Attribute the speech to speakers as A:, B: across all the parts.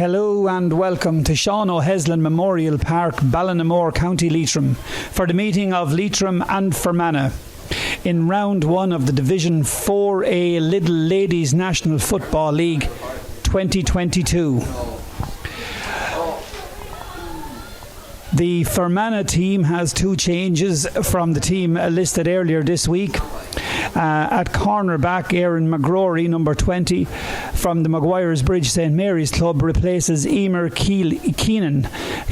A: Hello and welcome to Sean O'Heslin Memorial Park, Ballinamore, County Leitrim, for the meeting of Leitrim and Fermanagh in round one of the Division 4A Lidl Ladies National Football League 2022. The Fermanagh team has two changes from the team listed earlier this week. At cornerback, Aaron McGrory, number 20, from the Maguire's Bridge St Mary's Club, replaces Emer Keenan,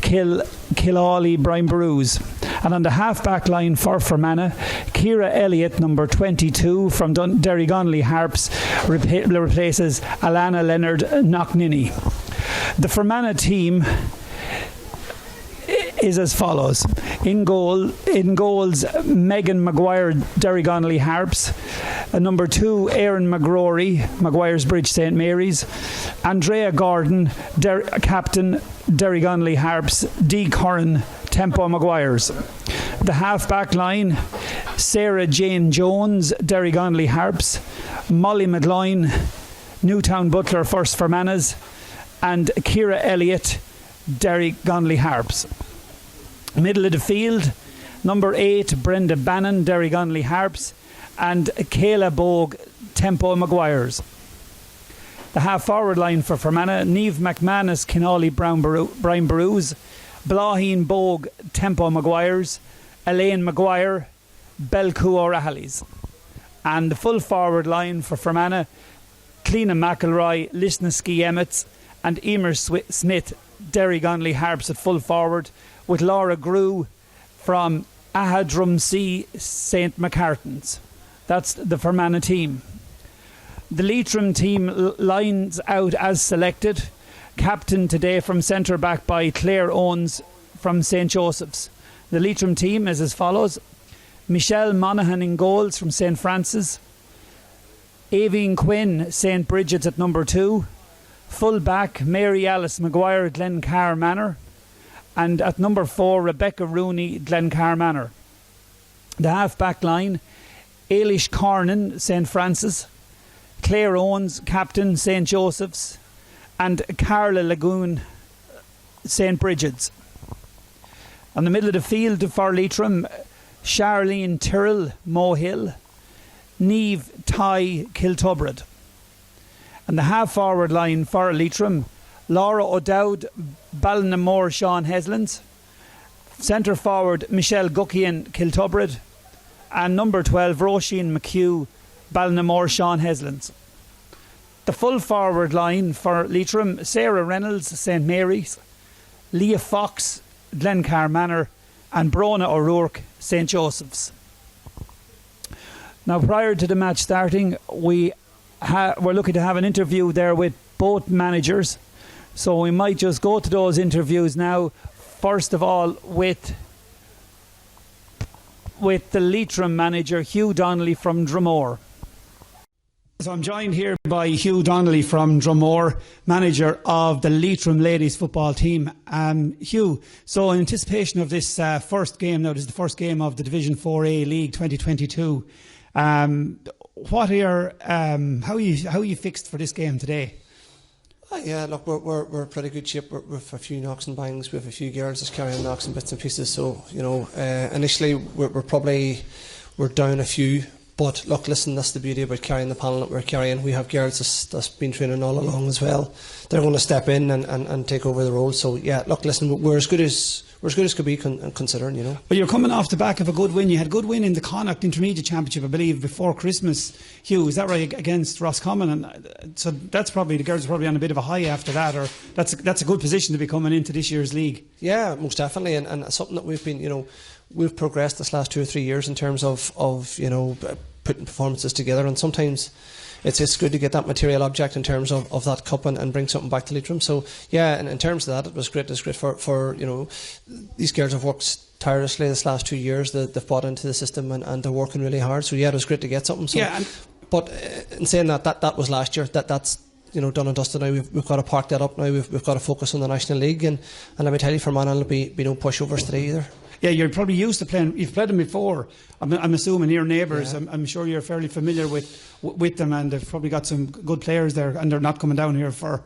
A: Killawley, Brian Bruce. And on the half-back line for Fermanagh, Ciara Elliott, number 22, from Derrygonnelly Harps, replaces Alana Leonard Knockninny. The Fermanagh team is as follows. In goals, Megan Maguire, Derrygonnelly Harps. Number 2, Aaron McGrory, Maguire's Bridge St Mary's. Andrea Gordon, captain, Derrygonnelly Harps. D. Curran, Tempo Maguires. The half-back line, Sarah Jane Jones, Derrygonnelly Harps. Molly McGloin, Newtown Butler, First Fermanaghs. And Ciara Elliott, Derrygonnelly Harps. Middle of the field, number 8, Brenda Bannon, Derrygonnelly Harps, and Kayla Bogue, Tempo Maguires. The half-forward line for Fermanagh, Niamh McManus, Kinawley, Brian Bruce, Blaheen Bogue, Tempo Maguires, Elaine Maguire, Belcoo O'Rahilly's. And the full-forward line for Fermanagh, Cleena McElroy, Lisnaski Emmets, and Emer Smith, Derrygonnelly Harps at full forward, with Laura Grew from Ahadrumsea St Macartans. That's the Fermanagh team. The Leitrim team lines out as selected. Captain today from centre back by Claire Owens from St Joseph's. The Leitrim team is as follows: Michelle Monaghan in goals from St Francis, Aveen Quinn, St Bridget's at number 2, full back Mary Alice Maguire, Glencar Manor, and at number 4, Rebecca Rooney, Glencar Manor. The half-back line, Ailish Cornan, St Francis, Claire Owens, captain, St Joseph's, and Carla Lagoon, St Bridget's. On the middle of the field for Leitrim, Charlene Tyrrell, Mohill, Niamh Ty, Kiltubrad. And the half-forward line for Leitrim, Laura O'Dowd, Ballinamore, Sean Heslins. Centre forward, Michelle Guckian, Kiltubrad. And number 12, Roisin McHugh, Ballinamore, Sean Heslins. The full forward line for Leitrim, Sarah Reynolds, St Mary's, Leah Fox, Glencar Manor, and Brona O'Rourke, St Joseph's. Now, prior to the match starting, we're looking to have an interview there with both managers. So we might just go to those interviews now. First of all, with the Leitrim manager, Hugh Donnelly from Dromore. So I'm joined here by Hugh Donnelly from Dromore, manager of the Leitrim ladies football team. Hugh, so in anticipation of this first game, now this is the first game of the Division 4A League 2022. What are your, how are you fixed for this game today?
B: Yeah, look, we're in pretty good shape. We've a few knocks and bangs. We have a few girls that's carrying knocks and bits and pieces. So initially we're down a few. But look, listen, that's the beauty about carrying the panel that we're carrying. We have girls that's been training all along as well. They're going to step in and take over the role. So yeah, look, listen, we're as good as could be considering, you know. Well,
A: you're coming off the back of a good win. You had a good win in the Connacht Intermediate Championship, I believe, before Christmas. Hugh, is that right, against Roscommon? And so that's probably, the girls are probably on a bit of a high after that, or that's a good position to be coming into this year's league.
B: Yeah, most definitely, and something that we've been, you know, we've progressed this last 2 or 3 years in terms of you know, putting performances together, and sometimes it's good to get that material object in terms of that cup and bring something back to Leitrim. So yeah, and in terms of that, it was great. It's great for you know, these girls have worked tirelessly this last 2 years. They've bought into the system and they're working really hard. So yeah, it was great to get something. So, yeah, but in saying that was last year. That's you know, done and dusted now. We've got to park that up now. We've got to focus on the National League, and let me tell you, Fermanagh will be no pushovers today either.
A: Yeah, you're probably used to playing. You've played them before. I'm assuming you're neighbours. Yeah. I'm sure you're fairly familiar with them, and they've probably got some good players there, and they're not coming down here for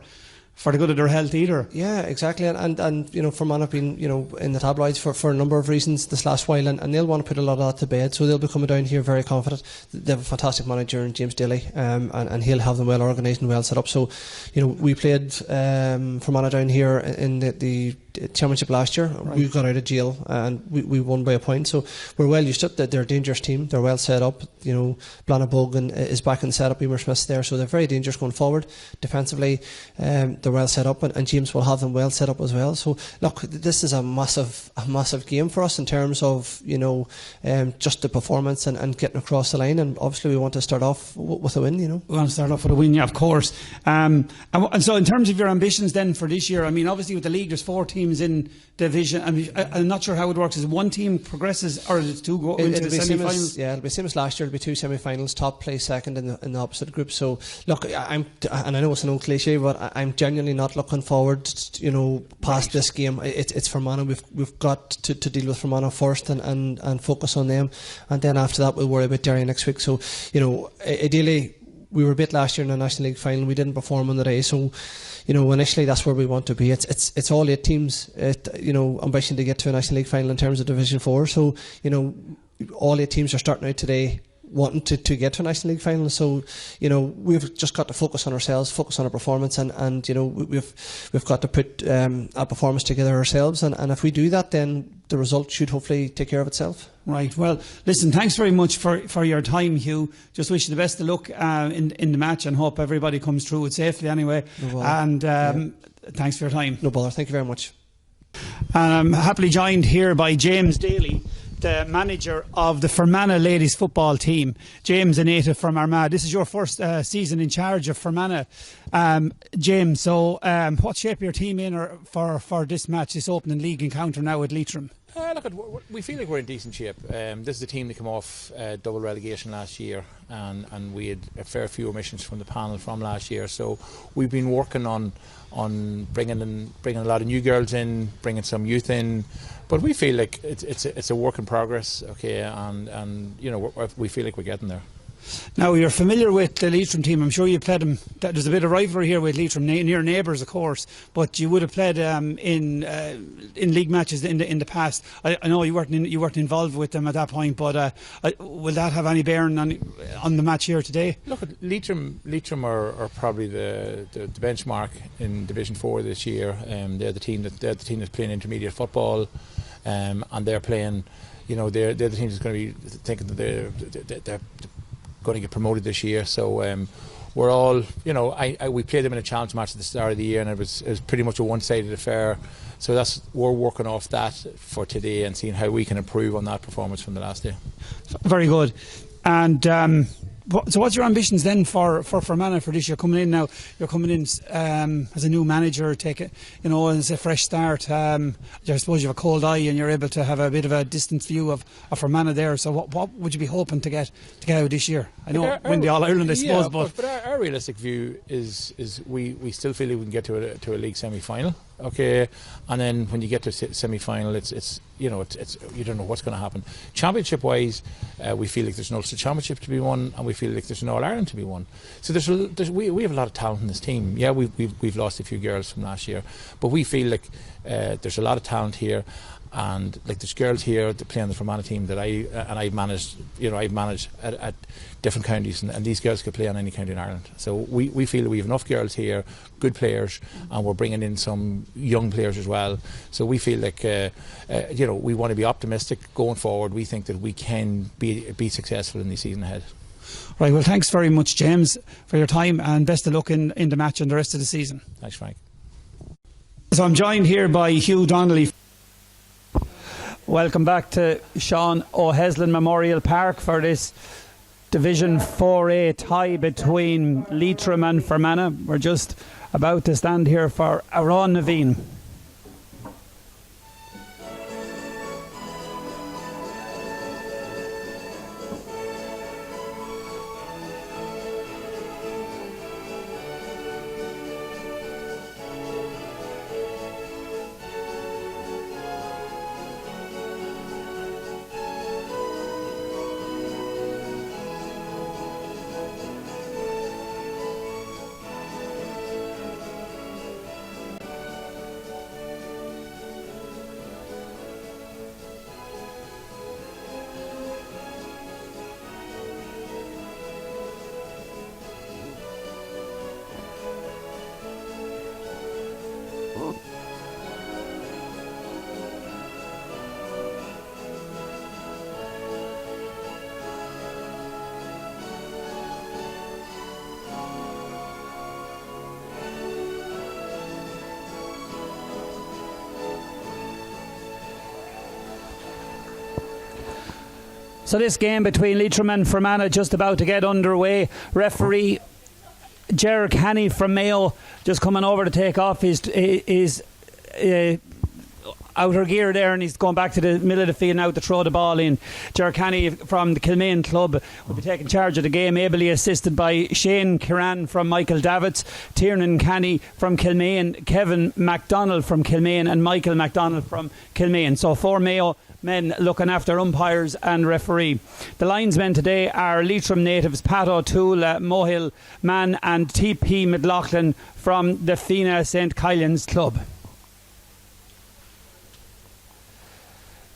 A: for the good of their health either.
B: Yeah, exactly. And you know, Fermanagh have been, you know, in the tabloids for a number of reasons this last while, and they'll want to put a lot of that to bed. So they'll be coming down here very confident. They have a fantastic manager in James Daly, and he'll have them well organised and well set up. So, you know, we played Fermanagh down here in the championship last year. Right. We got out of jail and we won by a point. So we're well used to it. They're a dangerous team. They're well set up. You know, Blana Bogan is back in the setup. Emer Smith's there, so they're very dangerous going forward. Defensively, they're well set up, and James will have them well set up as well. So look, this is a massive game for us in terms of, you know, just the performance and getting across the line. And obviously we want to start off with a win. You know,
A: we want to start off with a win, yeah, of course. And so in terms of your ambitions then for this year, I mean, obviously with the league there's 4 teams in division. I mean, I'm not sure how it works. Is one team progresses, or is it 2 go into the semi-finals?
B: Yeah, it'll be same as last year. It'll be 2 semi-finals. Top plays second in the opposite group. So look, and I know it's an old cliche, but I'm genuinely not looking forward, you know, past this game. It's Fermanagh. We've got to deal with Fermanagh first and focus on them, and then after that we'll worry about Derry next week. So, you know, ideally we were beat last year in the National League final. We didn't perform on the day, so, you know, initially that's where we want to be. It's all 8 teams, you know, ambition to get to a National League final in terms of Division 4. So, you know, all 8 teams are starting out today wanting to get to a National League final. So, you know, we've just got to focus on ourselves, focus on our performance, and you know, we've got to put a performance together ourselves, and if we do that, then the result should hopefully take care of itself.
A: Right. Well, listen, thanks very much for your time, Hugh. Just wish you the best of luck in the match, and hope everybody comes through it safely anyway.
B: No
A: and thanks for your time.
B: No bother. Thank you very much.
A: And I'm happily joined here by James Daly, the manager of the Fermanagh ladies football team. James, a native from Armagh. This is your first season in charge of Fermanagh. James, so what shape your team in for this match, this opening league encounter now with Leitrim?
C: Look, we feel like we're in decent shape. This is a team that came off double relegation last year, and we had a fair few omissions from the panel from last year. So we've been working on bringing a lot of new girls in, bringing some youth in. But we feel like it's a work in progress, okay, and you know, we feel like we're getting there.
A: Now, you're familiar with the Leitrim team. I'm sure you played them. There's a bit of rivalry here with Leitrim, near neighbours, of course. But you would have played in league matches in the past. I know you weren't involved with them at that point, but will that have any bearing on the match here today?
C: Look, Leitrim are probably the benchmark in Division 4 this year. They're the team that's playing intermediate football, and they're playing. You know, they're the team that's going to be thinking that they're going to get promoted this year. So we're all, you know, we played them in a challenge match at the start of the year, and it was pretty much a one-sided affair. So we're working off that for today and seeing how we can improve on that performance from the last day. Very
A: good. And so what's your ambitions then for Fermanagh for this year? Coming in now, you're coming in as a new manager, take it, you know, as a fresh start. I suppose you have a cold eye and you're able to have a bit of a distant view of Fermanagh there. So what would you be hoping to get out this year? I know win the All Ireland, I suppose, but
C: our realistic view is we still feel like we can get to a league semi-final. Okay, and then when you get to semi-final, it's you know, it's you don't know what's going to happen. Championship wise, we feel like there's an Ulster Championship to be won, and we feel like there's an All Ireland to be won. So we have a lot of talent in this team. Yeah, we've lost a few girls from last year, but we feel like there's a lot of talent here. And like there's girls here that play on the Fermanagh team that I've managed, you know, I've managed at different counties, and these girls could play on any county in Ireland. So we feel that we have enough girls here, good players, and we're bringing in some young players as well. So we feel like you know, we want to be optimistic going forward. We think that we can be successful in the season ahead.
A: Right. Well, thanks very much, James, for your time, and best of luck in the match and the rest of the season.
C: Thanks, Frank.
A: So I'm joined here by Hugh Donnelly. Welcome back to Sean O'Heslin Memorial Park for this Division 4A tie between Leitrim and Fermanagh. We're just about to stand here for Aran Naveen. So this game between Leitrim and Fermanagh just about to get underway. Referee Ger Canny from Mayo just coming over to take off his outer gear there, and he's going back to the middle of the field now to throw the ball in. Ger Canny from the Kilmaine club will be taking charge of the game, ably assisted by Shane Kiran from Michael Davitz, Tiernan Canny from Kilmaine, Kevin MacDonald from Kilmaine, and Michael MacDonald from Kilmaine. So 4 Mayo men looking after umpires and referee. The linesmen today are Leitrim natives Pat O'Toole, Mohill Mann and TP McLaughlin from the Fina St. Kylian's club.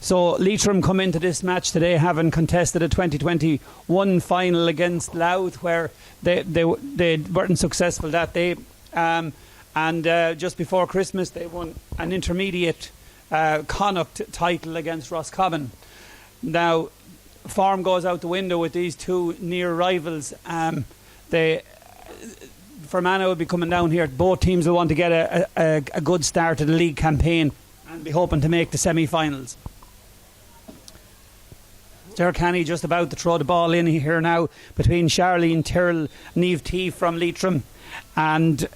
A: So Leitrim come into this match today having contested a 2021 final against Louth, where they weren't successful that day, and just before Christmas they won an intermediate Connacht title against Roscommon. Now form goes out the window with these two near rivals. Fermanagh will be coming down here. Both teams will want to get a good start to the league campaign and be hoping to make the semi-finals. Ger Canny just about to throw the ball in here now between Charlene Tyrrell, Niamh T from Leitrim, and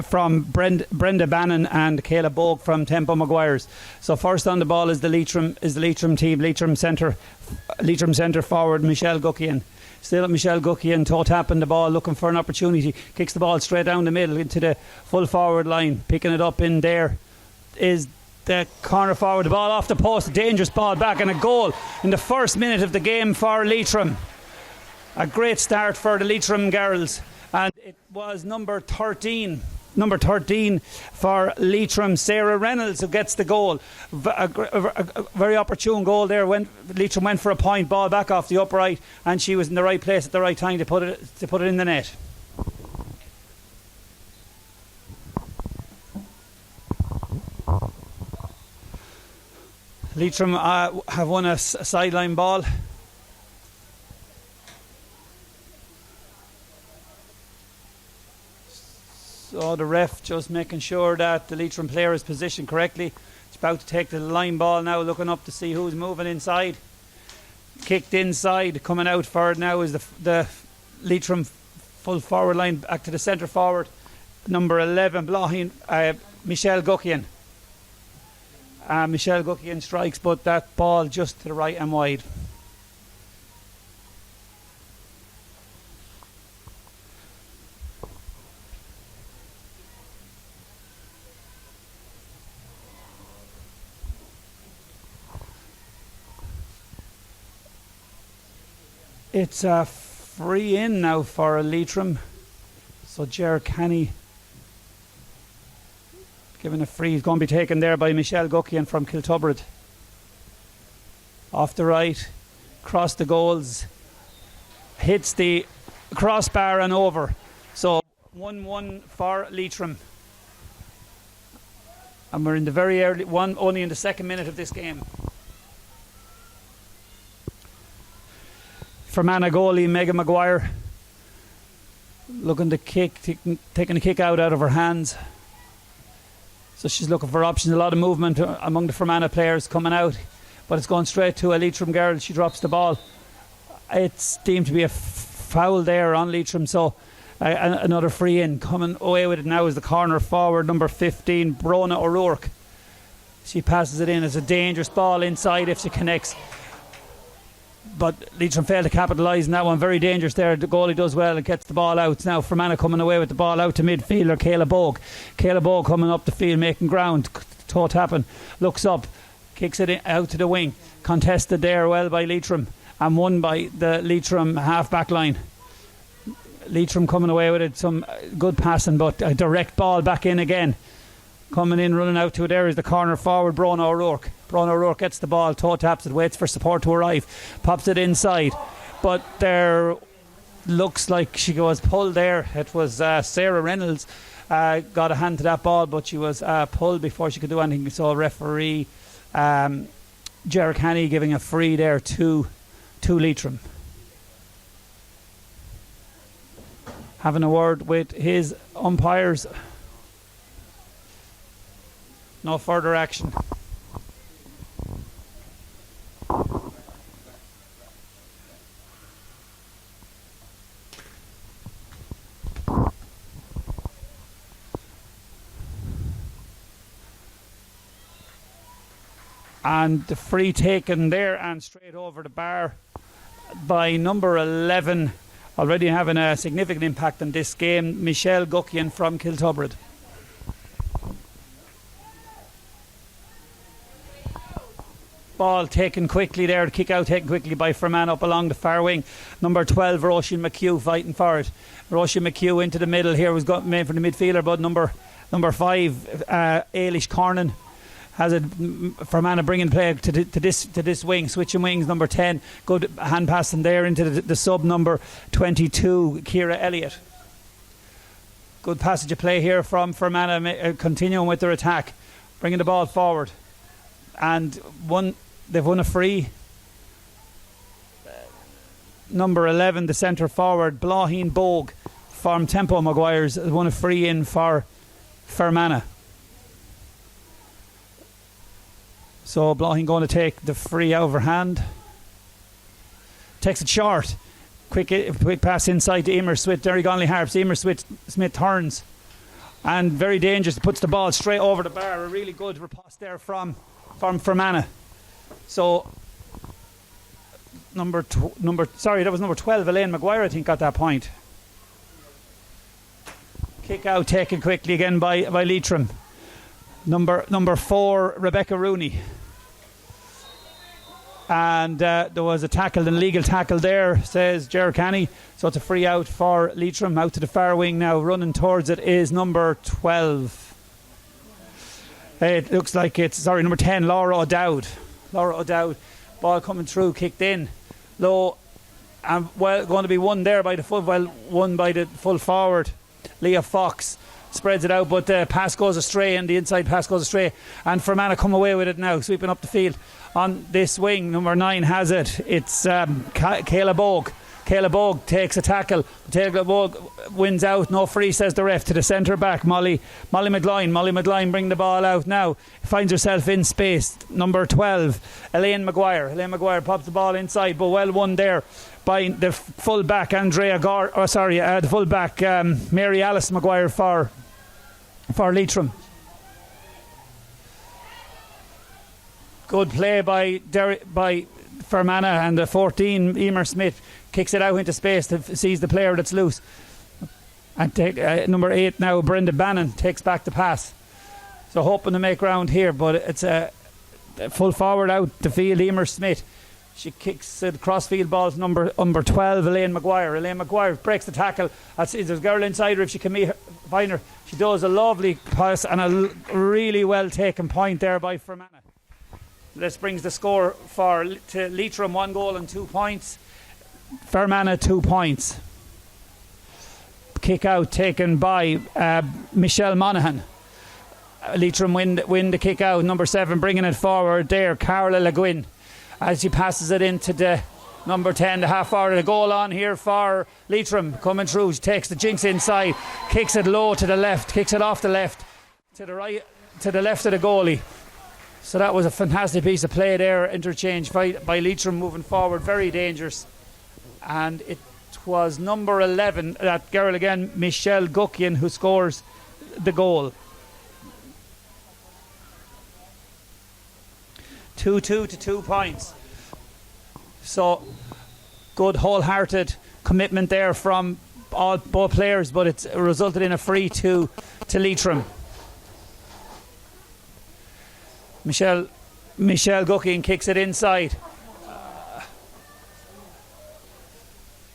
A: from Brenda Bannon and Kayla Bogue from Tempo Maguires. So first on the ball is the Leitrim team. Leitrim centre forward Michelle Guckian. Still Michelle Guckian toe tapping the ball, looking for an opportunity. Kicks the ball straight down the middle into the full forward line. Picking it up in there is the corner forward. The ball off the post, a dangerous ball back, and a goal in the first minute of the game for Leitrim. A great start for the Leitrim girls, and it was number 13 for Leitrim, Sarah Reynolds, who gets the goal. A very opportune goal there when Leitrim went for a point, ball back off the upright, and she was in the right place at the right time to put it in the net. Leitrim have won a sideline ball. So the ref just making sure that the Leitrim player is positioned correctly. It's about to take the line ball now, looking up to see who's moving inside. Kicked inside, coming out for it now is the Leitrim full forward line, back to the centre forward, number 11, Michelle Guckian. Michelle Guckian strikes, but that ball just to the right and wide. It's a free in now for Leitrim. So Ger Canny given a free. He's going to be taken there by Michelle Guckian from Kiltubbrid. Off the right, cross the goals, hits the crossbar and over. So 1-1 for Leitrim. And we're in the very early one, only in the second minute of this game. Fermanagh goalie Megan Maguire looking to kick, taking a kick out of her hands. So she's looking for options. A lot of movement among the Fermanagh players coming out, but it's going straight to a Leitrim girl. She drops the ball. It's deemed to be a foul there on Leitrim, so another free in. Coming away with it now is the corner forward, number 15, Brona O'Rourke. She passes it in as a dangerous ball inside if she connects. But Leitrim failed to capitalise on that one. Very dangerous there. The goalie does well and gets the ball out. Now Fermanagh coming away with the ball out to midfielder Kayla Bogue. Kayla Bogue coming up the field, making ground. Toe tapping. Looks up. Kicks it out to the wing. Contested there well by Leitrim and won by the Leitrim half-back line. Leitrim coming away with it. Some good passing, but a direct ball back in again. Coming in, running out to it there is the corner forward, Brona O'Rourke. Brona O'Rourke gets the ball, toe taps it, waits for support to arrive, pops it inside. But there looks like she was pulled there. It was Sarah Reynolds got a hand to that ball, but she was pulled before she could do anything. So referee Ger Canny giving a free there to Leitrim. Having a word with his umpires. No further action. And the free taken there and straight over the bar by number 11, already having a significant impact on this game, Michelle Guckian from Kiltubrid. Ball taken quickly there, kick out taken quickly by Fermanagh up along the far wing. Number 12, Roisin McHugh fighting for it. Roisin McHugh into the middle here, was got made for the midfielder, but number 5, Ailish Cornan has it. Fermanagh bringing play to this wing, switching wings. Number 10, good hand passing there into the sub number 22, Ciara Elliott. Good passage of play here from Fermanagh, continuing with their attack, bringing the ball forward, and they've won a free. Number 11, the centre forward, Blaheen Bogue from Tempo Maguires, has won a free in for Fermanagh. So Blaheen going to take the free overhand. Takes it short. Quick pass inside to Emer Smith. Derry Connolly Harps. Emer Smith turns. And very dangerous. Puts the ball straight over the bar. A really good riposte there from Fermanagh. So that was number 12, Elaine Maguire, I think, got that point. Kick out taken quickly again by Leitrim. Number 4, Rebecca Rooney. And there was a tackle, an illegal tackle there, says Ger Canny. So it's a free out for Leitrim. Out to the far wing now, running towards it is number 12. It looks like it's, number 10, Laura O'Dowd. Ball coming through, kicked in. Low, and going to be won there by the full forward, Leah Fox. Spreads it out, but the pass goes astray, and the inside pass goes astray, and Fermanagh come away with it now, sweeping up the field on this wing. Number 9 has it. It's Kayla Bogue. Kayla Bogue takes a tackle. Kayla Bogue wins out. No free, says the ref, to the centre back, Molly McGloin. Molly McGloin bring the ball out now. Finds herself in space. Number 12, Elaine Maguire. Elaine Maguire pops the ball inside, but well won there by the full back, the full back, Mary Alice Maguire for Leitrim. Good play by Fermanagh, and the 14, Emer Smith, kicks it out into space to seize the player that's loose. And number 8 now, Brenda Bannon, takes back the pass. So hoping to make ground here, but it's a full forward out the field, Emer Smith. She kicks the crossfield ball to number 12, Elaine Maguire. Elaine Maguire breaks the tackle. There's a girl inside her if she can find her. She does a lovely pass and a really well taken point there by Fermanagh. This brings the score to Leitrim 1 goal and 2 points. Fermanagh 2 points. Kick out taken by Michelle Monaghan. Leitrim win the kick out. Number 7 bringing it forward there, Carla Le Guin. As she passes it into the number 10, the half forward. A goal on here for Leitrim coming through. She takes the jinx inside, kicks it low to the left, kicks it off the left to the right, to the left of the goalie. So that was a fantastic piece of play there. Interchange fight by Leitrim moving forward, very dangerous. And it was number 11, that girl again, Michelle Guckian, who scores the goal. 2-2 to 2 points. So good wholehearted commitment there from both players, but it's resulted in a free to Leitrim. Michelle Guckian kicks it inside.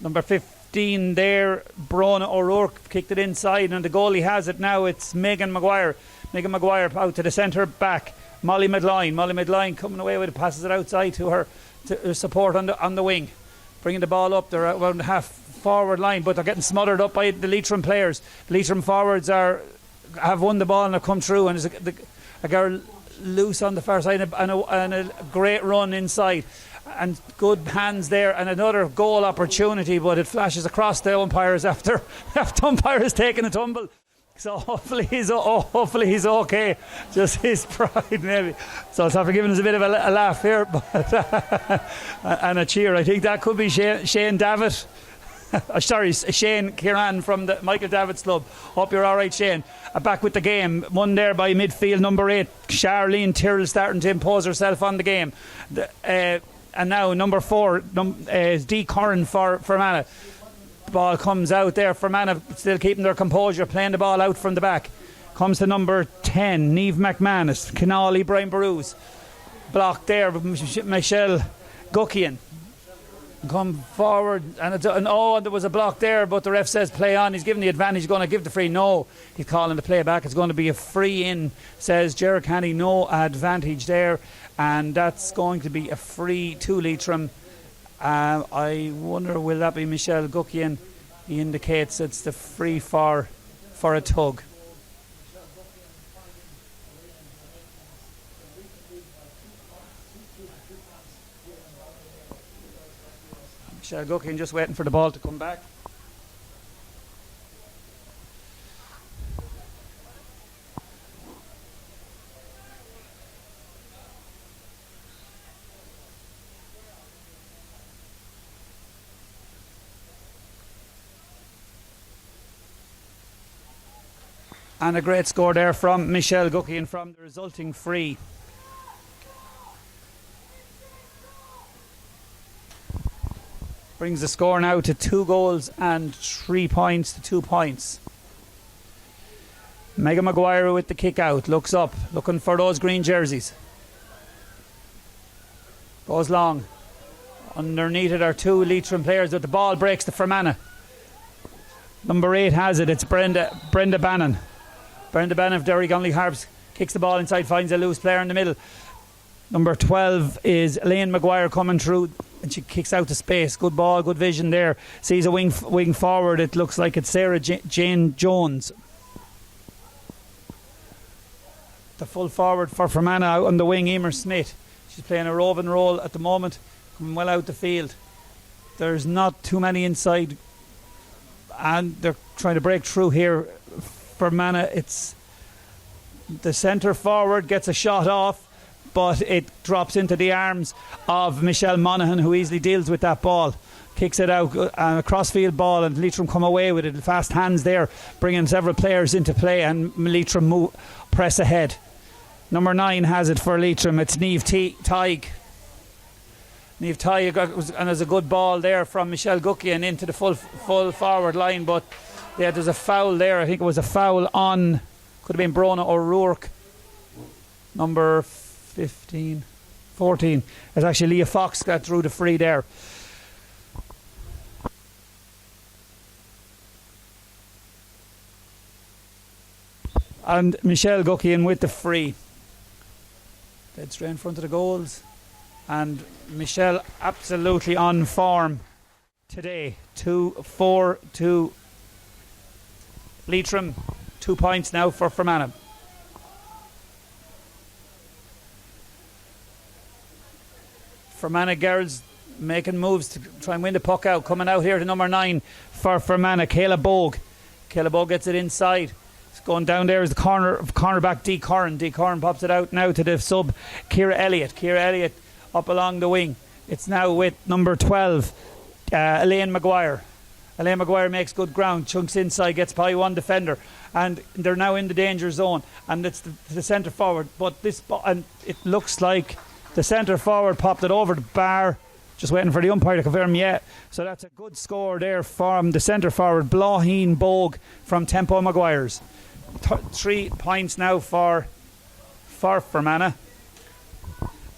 A: Number 15 there, Brona O'Rourke, kicked it inside, and the goalie has it now. It's Megan Maguire. Megan Maguire out to the centre back, Molly Medline. Molly Medline coming away with it, passes it outside to her support on the wing, bringing the ball up. They're around the half forward line, but they're getting smothered up by the Leitrim players. The Leitrim forwards have won the ball and have come through, and there's a girl loose on the far side and a great run inside, and good hands there, and another goal opportunity, but it flashes across the umpires after umpires taking a tumble. So hopefully he's okay. Just his pride maybe. So it's after giving us a bit of a laugh here, but and a cheer. I think that could be Shane Davitt. Sorry, Shane Kieran from the Michael Davids Club. Hope you're all right, Shane. Back with the game. Won there by midfield, number 8. Charlene Tyrrell starting to impose herself on the game. And now number 4 is D. Curran for Fermanagh. The ball comes out there. Fermanagh still keeping their composure, playing the ball out from the back. Comes to number 10, Niamh McManus. Canali, Brian Barrows. Blocked there, Michelle Guckian. Come forward, and there was a block there, but the ref says play on. He's giving the advantage, going to give the free. No, he's calling the play back. It's going to be a free in, says Gerard Canny. No advantage there, and that's going to be a free to Leitrim. I wonder, will that be Michelle Guckian? He indicates it's the free for a tug. Michelle Guckian just waiting for the ball to come back. And a great score there from Michelle Guckian from the resulting free. Brings the score now to 2 goals and 3 points to 2 points. Megan Maguire with the kick out. Looks up, looking for those green jerseys. Goes long. Underneath it are 2 Leitrim players, but the ball breaks to Fermanagh. Number 8 has it. It's Brenda Bannon. Brenda Bannon of Derry Gunley Harps kicks the ball inside, finds a loose player in the middle. Number 12 is Elaine Maguire coming through, and she kicks out to space. Good ball, good vision there. Sees a wing forward. It looks like it's Sarah Jane Jones. The full forward for Fermanagh out on the wing, Emer Smith. She's playing a roving role at the moment, coming well out the field. There's not too many inside, and they're trying to break through here. Fermanagh, it's the centre forward gets a shot off, but it drops into the arms of Michelle Monaghan, who easily deals with that ball. Kicks it out, a crossfield ball, and Leitrim come away with it. Fast hands there, bringing several players into play, and Leitrim press ahead. Number 9 has it for Leitrim. It's Niamh Tighe. Niamh Tighe, and there's a good ball there from Michelle Guckian into the full forward line, but there's a foul there. I think it was a foul on, could have been Brona O'Rourke. Number 14. It's actually Leah Fox got through the free there. And Michelle Guckian with the free. Dead straight in front of the goals. And Michelle absolutely on form today. 2-4 to Leitrim. 2 points now for Fermanagh. Fermanagh girls making moves to try and win the puck out. Coming out here to number 9 for Fermanagh, Kayla Bogue. Kayla Bogue gets it inside. It's going down there is the cornerback D. Curran. D. Curran pops it out now to the sub, Ciara Elliott. Ciara Elliott up along the wing. It's now with number 12, Elaine Maguire. Elaine Maguire makes good ground, chunks inside, gets by one defender, and they're now in the danger zone. And it's the centre forward. But and it looks like the centre forward popped it over the bar. Just waiting for the umpire to confirm yet. So that's a good score there from the centre forward, Blaheen Bogue from Tempo Maguires. 3 points now for Fermanagh.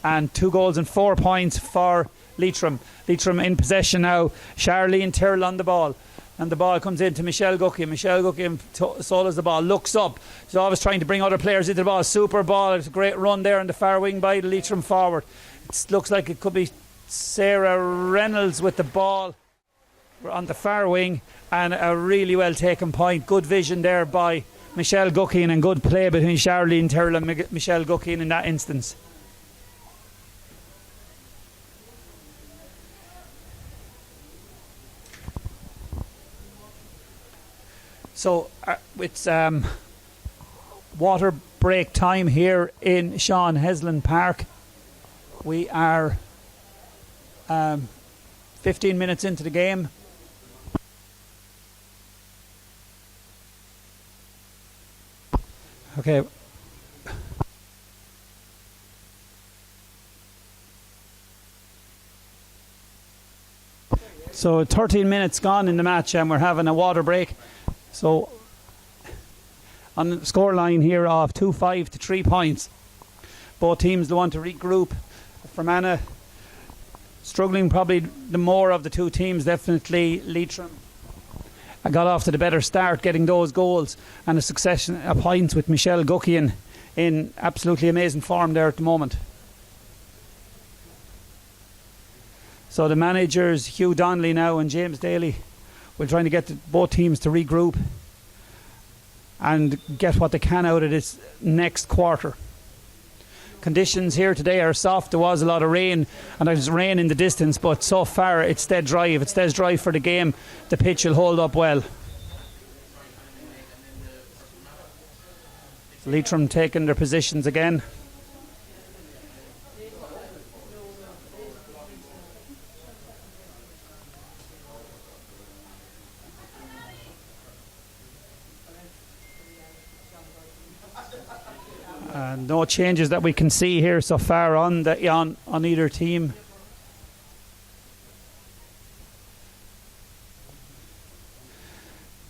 A: And 2 goals and 4 points for Leitrim. Leitrim in possession now. Charlene Tyrrell on the ball. And the ball comes in to Michelle Guckian. Michelle Guckian solos the ball, looks up. She's always trying to bring other players into the ball. Super ball. It's a great run there on the far wing by the Leitrim forward. It looks like it could be Sarah Reynolds with the ball on the far wing, and a really well taken point. Good vision there by Michelle Guckian, and good play between Charlene Tyrrell and Michelle Guckian in that instance. So it's water break time here in Sean Heslin Park. We are 15 minutes into the game. Okay. So 13 minutes gone in the match and we're having a water break. So on the scoreline here of 2-5 to 3 points. Both teams want to regroup. Fermanagh struggling, probably the more of the two teams, definitely Leitrim. I got off to the better start getting those goals and a succession of points with Michelle Guckian in absolutely amazing form there at the moment. So the managers, Hugh Donnelly now and James Daly, will try to get both teams to regroup and get what they can out of this next quarter. Conditions here today are soft. There was a lot of rain and there's rain in the distance, but so far it's dead dry. If it stays dry for the game, the pitch will hold up well. Leitrim taking their positions again. No changes that we can see here so far on either team.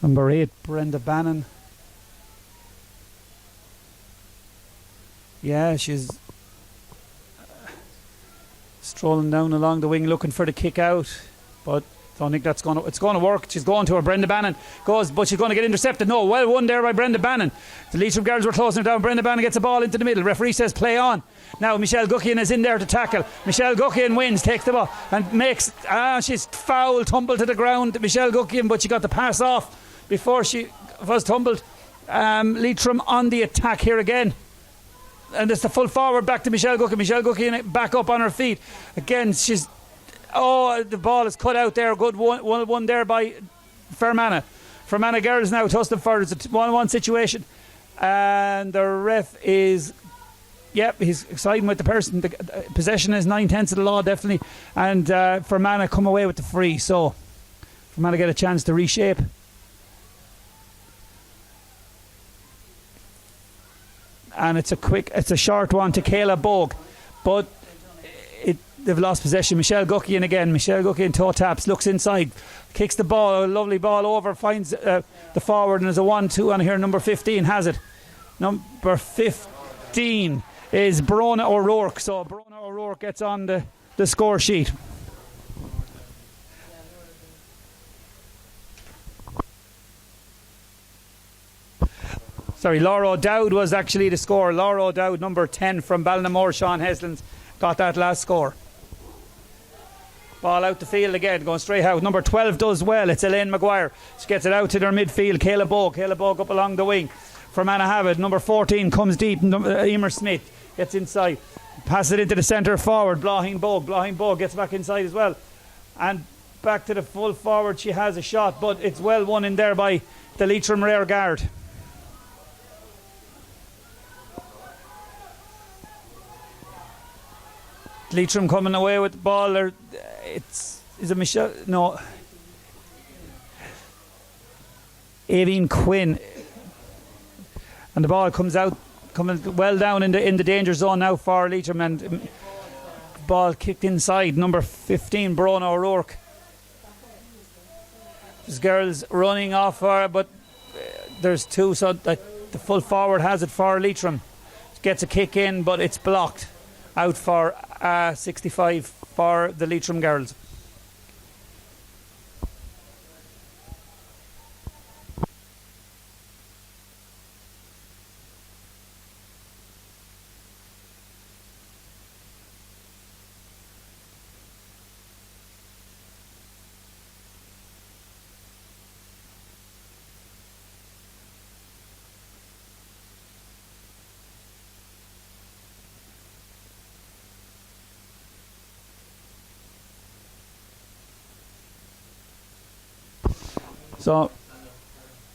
A: Number 8, Brenda Bannon. Yeah, she's strolling down along the wing looking for the kick out, but don't think it's going to work. She's going to her. Brenda Bannon goes, but she's going to get intercepted. No, well won there by Brenda Bannon. The Leitrim girls were closing her down. Brenda Bannon gets the ball into the middle. Referee says play on. Now Michelle Guckian is in there to tackle. Michelle Guckian wins, takes the ball and makes she's foul, tumbled to the ground, Michelle Guckian, but she got the pass off before she was tumbled. Leitrim on the attack here again. And it's the full forward back to Michelle Guckian. Michelle Guckian back up on her feet. Again, the ball is cut out there. Good one there by Fermanagh. Fermanagh girls now tossed it forward. It's a 1-1 situation. And the ref is, he's siding with the person. The possession is 9/10 of the law, definitely. And Fermanagh come away with the free. So Fermanagh get a chance to reshape. And it's a short one to Kayla Bogue. But they've lost possession. Michelle Guckian again. Michelle Guckian toe taps, looks inside, kicks the ball, a lovely ball over, finds the forward, and there's a 1-2 on here. Number 15 has it. Number 15 is Brona O'Rourke. So Brona O'Rourke gets on the score sheet. Sorry, Laura O'Dowd was actually the score. Laura O'Dowd, number 10 from Ballinamore. Sean Heslins got that last score. Ball out the field again, going straight out. Number 12 does well. It's Elaine Maguire. She gets it out to their midfield. Kayla Bogue up along the wing. Fermanagh have it. Number 14 comes deep. Emer Smith gets inside. Passes it into the centre forward. Blaheen Bogue gets back inside as well. And back to the full forward. She has a shot, but it's well won in there by the Leitrim rear guard. Leitrim coming away with the ball. Is it Michelle? No. Aveen Quinn. And the ball comes out, coming well down in the danger zone now for Leitrim, and ball kicked inside. Number 15, Brona O'Rourke. There's girls running off her, but there's two, so that the full forward has it for Leitrim. Gets a kick in, but it's blocked. Out for 65 for the Leitrim girls. So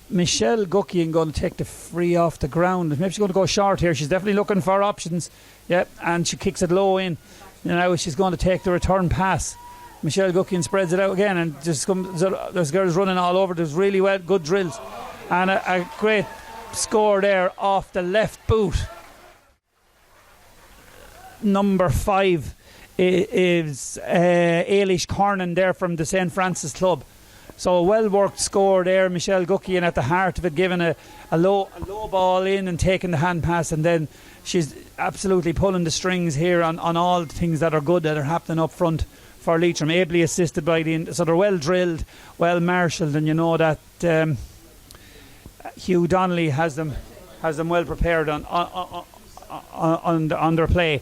A: Michelle Guckian going to take the free off the ground. Maybe she's going to go short here. She's definitely looking for options. Yep, and she kicks it low in. Now she's going to take the return pass. Michelle Guckian spreads it out again, and there's girls running all over. There's really good drills and a great score there off the left boot. Number 5 is Ailish Cornan there from the St. Francis Club. So a well-worked score there. Michelle Guckian at the heart of it, giving a low ball in and taking the hand pass, and then she's absolutely pulling the strings here on all the things that are good that are happening up front for Leitrim. Ably assisted by so they're well drilled, well marshalled, and you know that Hugh Donnelly has them well prepared on their play.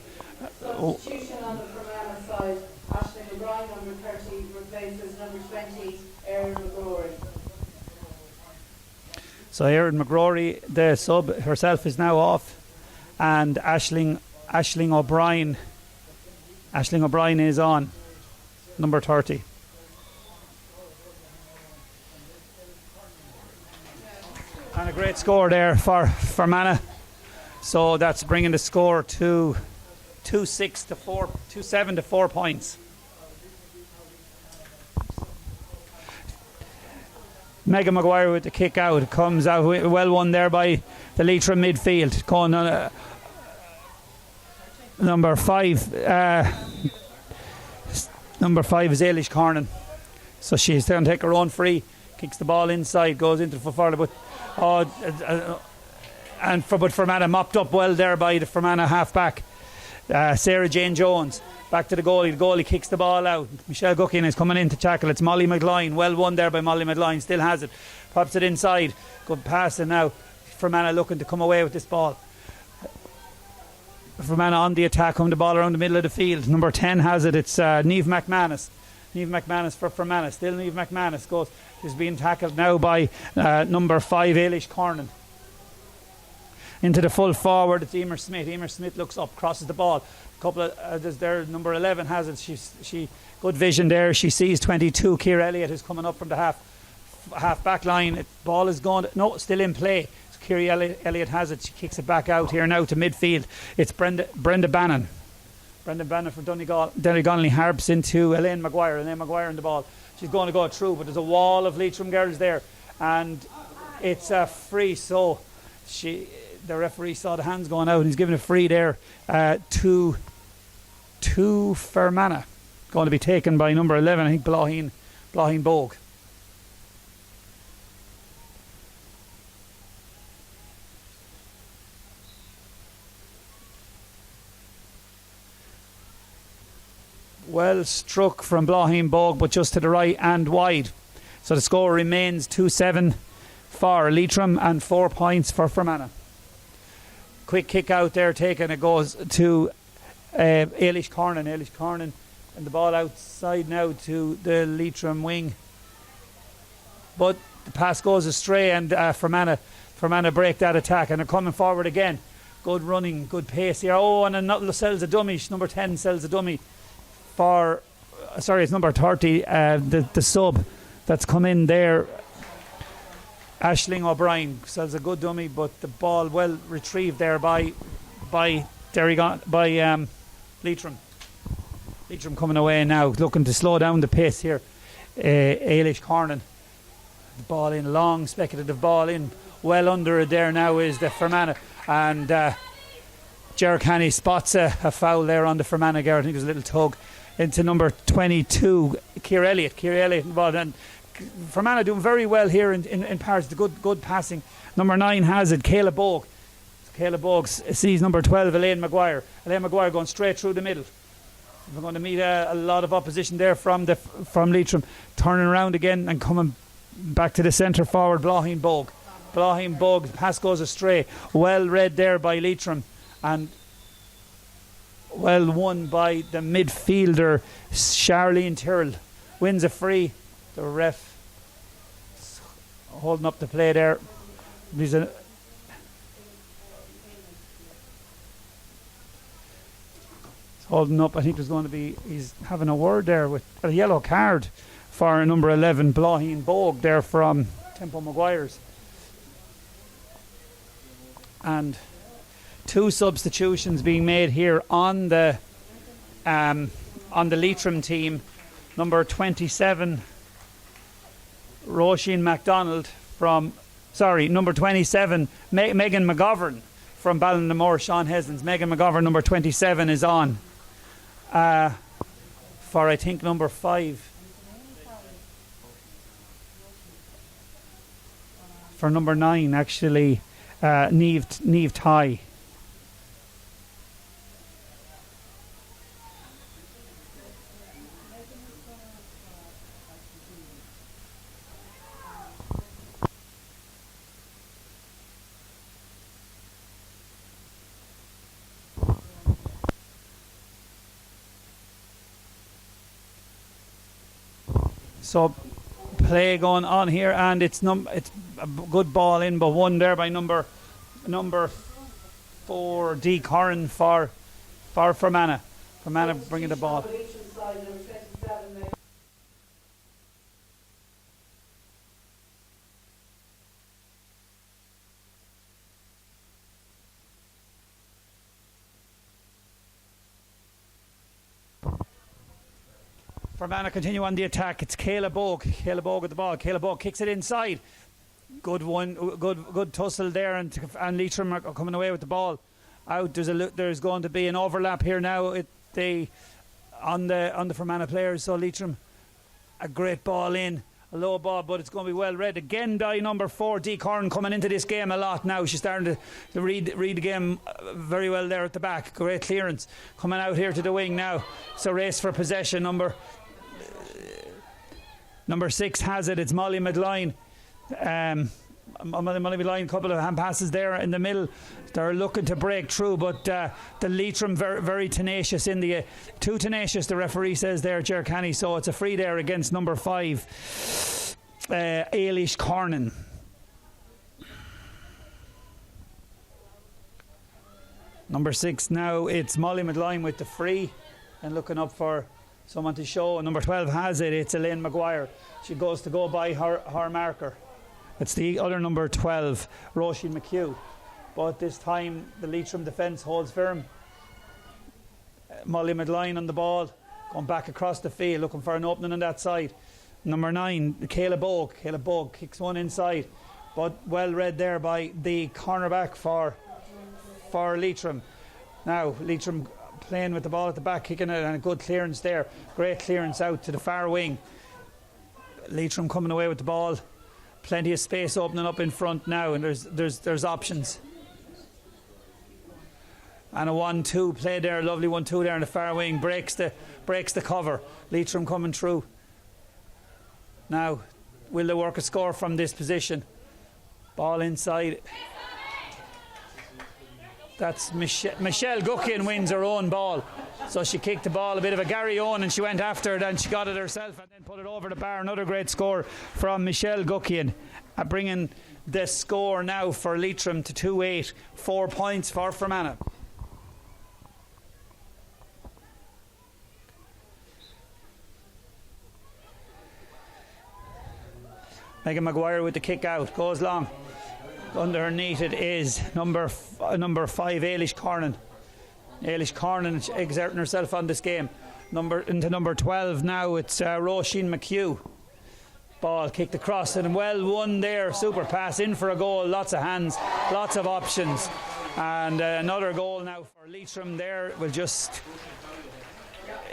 D: Substitution on the Fermanagh side. Aisling O'Brien, number 30, replaces number 20, Erin McGrory.
A: So Erin McGrory, the sub herself, is now off, and Aisling O'Brien is on, number 30. And a great score there for Fermanagh. So that's bringing the score to 2-7 to 4 points. Megan Maguire with the kick out. It comes out well won there by the Leitrim midfield. Going on number 5. Number 5 is Ailish Cornan. So she's going to take her own free. Kicks the ball inside, goes into the foot forward, but Fermanagh mopped up well there by the Fermanagh half-back. Sarah Jane Jones back to the goalie. The goalie kicks the ball out. Michelle Guckian is coming in to tackle. It's Molly McGloin. Well won there by Molly McGloin. Still has it. Pops it inside. Good pass, and now Fermanagh looking to come away with this ball. Fermanagh on the attack, coming the ball around the middle of the field. Number 10 has it. It's Niamh McManus. Niamh McManus for Fermanagh. Still Niamh McManus goes. She's being tackled now by number 5, Ailish Cornan. Into the full forward, it's Emer Smith. Emer Smith looks up, crosses the ball. A couple of there's there. Number 11 has it. She good vision there. She sees 22. Ciara Elliott is coming up from the half back line. Ball is gone. No, still in play. So Ciara Elliott has it. She kicks it back out here now to midfield. It's Brenda Bannon. Brenda Bannon from Donegal harps into Elaine Maguire. Elaine Maguire in the ball. She's going to go through, but there's a wall of Leitrim girls there, and it's a free. So the referee saw the hands going out, and he's giving a free there to Fermanagh. Going to be taken by number 11, I think, Blaheen Bogue. Well struck from Blaheen Bogue, but just to the right and wide. So the score remains 2-7 for Leitrim and 4 points for Fermanagh. Quick kick out there taken. It goes to Ailish Cornan. Ailish Cornan, and the ball outside now to the Leitrim wing. But the pass goes astray, and Fermanagh break that attack, and they're coming forward again. Good running, good pace here. Oh, and another sells a dummy. Number 10 sells a dummy for. Sorry, it's number 30. The sub that's come in there. Aisling O'Brien sells a good dummy, but the ball well retrieved there by Leitrim. Leitrim coming away now, looking to slow down the pace here. Ailish Cornan, the ball in, long speculative ball in, well under it there now is the Fermanagh, and Ger Canny spots a foul there on the Fermanagh guard. I think it was a little tug into number 22, Ciara Elliott involved, and Fermanagh doing very well here in parts. The good passing. Number 9 has it, Kayla Bogue. Kayla Bogue sees number 12, Elaine Maguire. Elaine Maguire going straight through the middle. We're going to meet a lot of opposition there from Leitrim. Turning around again and coming back to the centre forward, Blaheen Bogue. Blaheen Bogue, pass goes astray. Well read there by Leitrim, and well won by the midfielder Charlene Tyrrell. Wins a free. The ref holding up the play there. He's holding up. I think there's going to be. He's having a word there with a yellow card for number 11, Blaheen Bogue, there from Tempo Maguires. And 2 substitutions being made here on the Leitrim team. Number 27. Roisin MacDonald from number 27, Megan McGovern from Ballinamoor, Sean Heslin's. Megan McGovern, number 27, is on. For, I think, number 5. For number 9, actually, Neve Ty. So play going on here, and it's a good ball in, but one there by number 4, D. Corrin for Fermanagh. Fermanagh bringing the ball. Fermanagh continue on the attack. It's Caleb Bogue. Caleb Bogue at the ball. Caleb Bogue kicks it inside. Good one. Good tussle there, and Leitrim are coming away with the ball out. There's going to be an overlap here now on the Fermanagh players. So Leitrim, a great ball in, a low ball, but it's going to be well read again by number 4, D. Corrin, coming into this game a lot now. She's starting to read the game very well there at the back. Great clearance coming out here to the wing now. So race for possession. Number 6 has it. It's Molly Medline. Molly Medline, couple of hand passes there in the middle. They're looking to break through, but the Leitrim very tenacious in the too tenacious, the referee says there, Ger Canny. So it's a free there against number 5, Ailish Cornan. Number 6 now, it's Molly Medline with the free and looking up for someone to show. Number 12 has it. It's Elaine Maguire. She goes to go by her marker. It's the other number 12, Roisin McHugh. But this time the Leitrim defence holds firm. Molly Medline on the ball, going back across the field, looking for an opening on that side. Number 9, Caleb Bogue. Caleb Bogue kicks one inside, but well read there by the cornerback for Leitrim. Now Leitrim playing with the ball at the back, kicking it, and a good clearance there. Great clearance out to the far wing. Leitrim coming away with the ball. Plenty of space opening up in front now, and there's options. And a 1-2 play there, lovely 1-2 there in the far wing, breaks the cover. Leitrim coming through. Now, will they work a score from this position? Ball inside. That's Michelle Guckian wins her own ball. So she kicked the ball, a bit of a Gary Owen, and she went after it, and she got it herself and then put it over the bar. Another great score from Michelle Guckian, bringing the score now for Leitrim to 2-8. 4 points for Fermanagh. Megan Maguire with the kick out, goes long. Underneath it is number 5, Ailish Cornan. Ailish Cornan exerting herself on this game. Into number 12 now, it's Roisin McHugh. Ball kicked across and well won there. Super pass in for a goal. Lots of hands, lots of options. And another goal now for Leitrim there.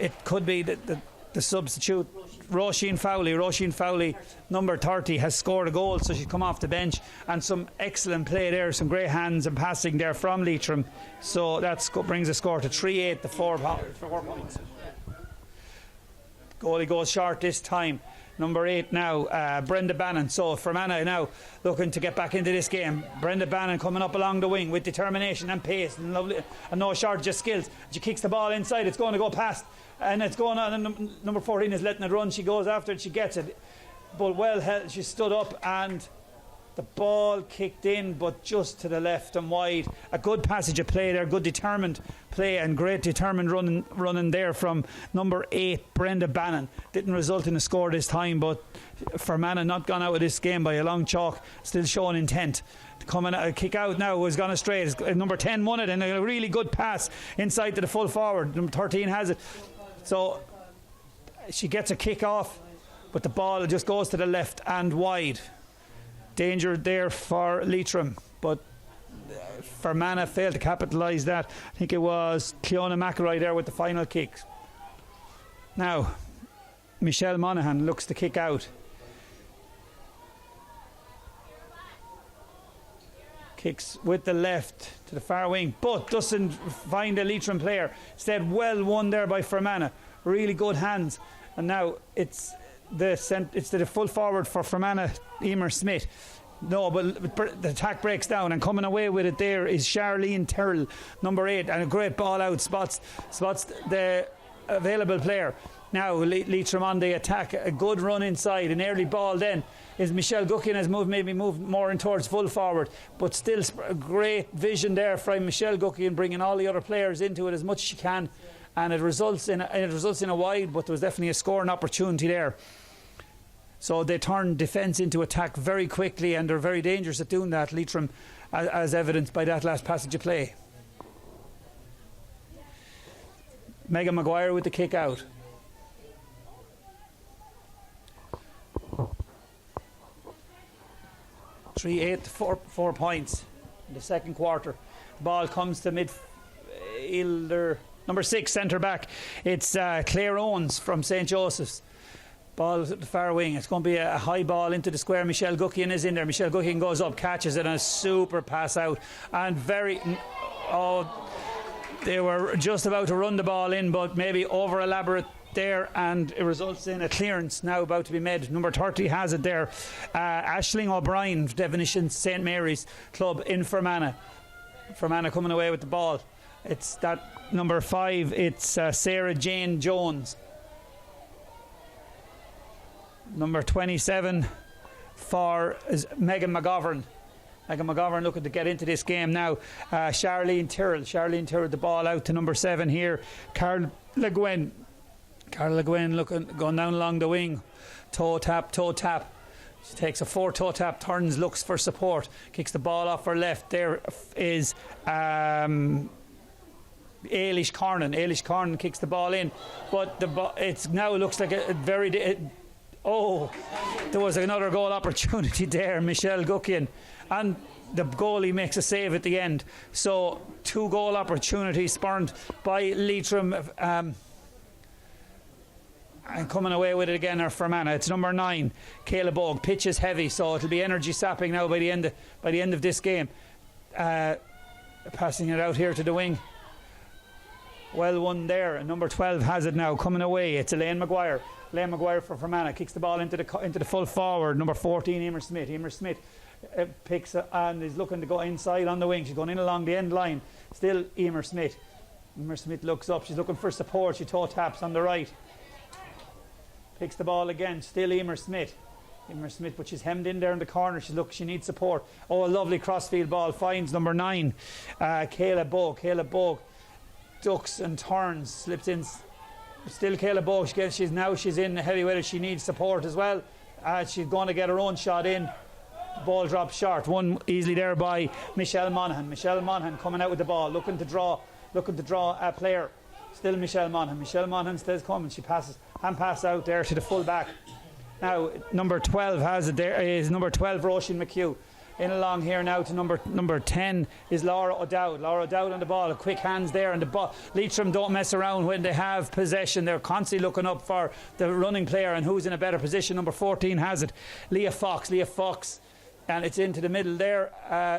A: It could be the substitute. Roisin Fowley, number 30, has scored a goal, so she's come off the bench, and some excellent play there, some great hands and passing there from Leitrim. So that brings the score to 3-8, the 4 points. Goalie goes short this time. Number 8 now, Brenda Bannon. So Fermanagh now looking to get back into this game. Brenda Bannon coming up along the wing with determination and pace and lovely, and no shortage of skills. She kicks the ball inside, it's going to go past, and it's going on, and number 14 is letting it run. She goes after it, she gets it, but well held. She stood up and the ball kicked in, but just to the left and wide. A good passage of play there, good determined play, and great determined running there from number 8, Brenda Bannon. Didn't result in a score this time, but Fermanagh not gone out of this game by a long chalk, still showing intent. Coming out, kick out now was gone astray. Number 10 won it, and a really good pass inside to the full forward. Number 13 has it. So she gets a kick off, but the ball just goes to the left and wide. danger there for Leitrim, but Fermanagh failed to capitalise that. I think it was Cleona McElroy there with the final kick. Now Michelle Monaghan looks to kick out. Kicks with the left to the far wing, but doesn't find a Leitrim player. Instead, well won there by Fermanagh. Really good hands. And now it's the full forward for Fermanagh, Emer Smith. No, but the attack breaks down, and coming away with it there is Charlene Terrell, number 8, and a great ball out, spots the available player. Now Leitrim on the attack, a good run inside, an early ball then is Michelle Guckian has maybe moved more in towards full forward, but still a great vision there from Michelle Guckian, bringing all the other players into it as much as she can, and it results in a wide, but there was definitely a scoring opportunity there. So they turn defence into attack very quickly, and they're very dangerous at doing that, Leitrim, as evidenced by that last passage of play. Megan Maguire with the kick out. Four points in the second quarter. The ball comes to midfielder number 6, centre back. It's Claire Owens from St. Joseph's. Ball at the far wing. It's going to be a high ball into the square. Michelle Guckian is in there. Michelle Guckian goes up, catches it, and a super pass out. And they were just about to run the ball in, but maybe over elaborate there, and it results in a clearance now about to be made. Number 30 has it there. Aisling O'Brien, Devonish St. Mary's Club in Fermanagh. Fermanagh coming away with the ball. It's that number 5. It's Sarah Jane Jones. Number 27 for is Megan McGovern. Megan McGovern looking to get into this game now. Charlene Tyrrell the ball out to number 7 here. Carla Gwynn going down along the wing. Toe tap. She takes a 4 toe tap, turns, looks for support, kicks the ball off her left. There is Ailish Cornan. Ailish Cornan kicks the ball in, but it now looks like a very there was another goal opportunity there. Michelle Guckian, and the goalie makes a save at the end. So 2 goal opportunities spurned by Leitrim, and coming away with it again are Fermanagh. It's number 9, Kayla Bogue. Pitch is heavy, so it'll be energy sapping now by the end of this game. Passing it out here to the wing. Well won there, and number 12 has it now. Coming away, it's Elaine Maguire. Elaine Maguire for Fermanagh kicks the ball into the full forward. Number 14, Emer Smith. Emer Smith picks and is looking to go inside on the wing. She's going in along the end line. Still Emer Smith. Emer Smith looks up. She's looking for support. She toe taps on the right. Picks the ball again. Still Emer Smith, but she's hemmed in there in the corner. She needs support. A lovely crossfield ball. Finds number 9, Kayla Bogue. Kayla Bogue ducks and turns, slips in. Still Kayla Bogue. She's in heavyweight. She needs support as well. She's going to get her own shot in. Ball drops short. Won easily there by Michelle Monaghan. Michelle Monaghan coming out with the ball, looking to draw a player. Still Michelle Monaghan. Michelle Monaghan still coming. She passes, hand pass out there to the full back. Now number 12 has it there. Is number 12 Roisin McHugh. In along here now to number 10 is Laura O'Dowd. Laura O'Dowd on the ball. Quick hands there, and the ball. Leitrim don't mess around when they have possession. They're constantly looking up for the running player and who's in a better position. Number 14 has it. Leah Fox, and it's into the middle there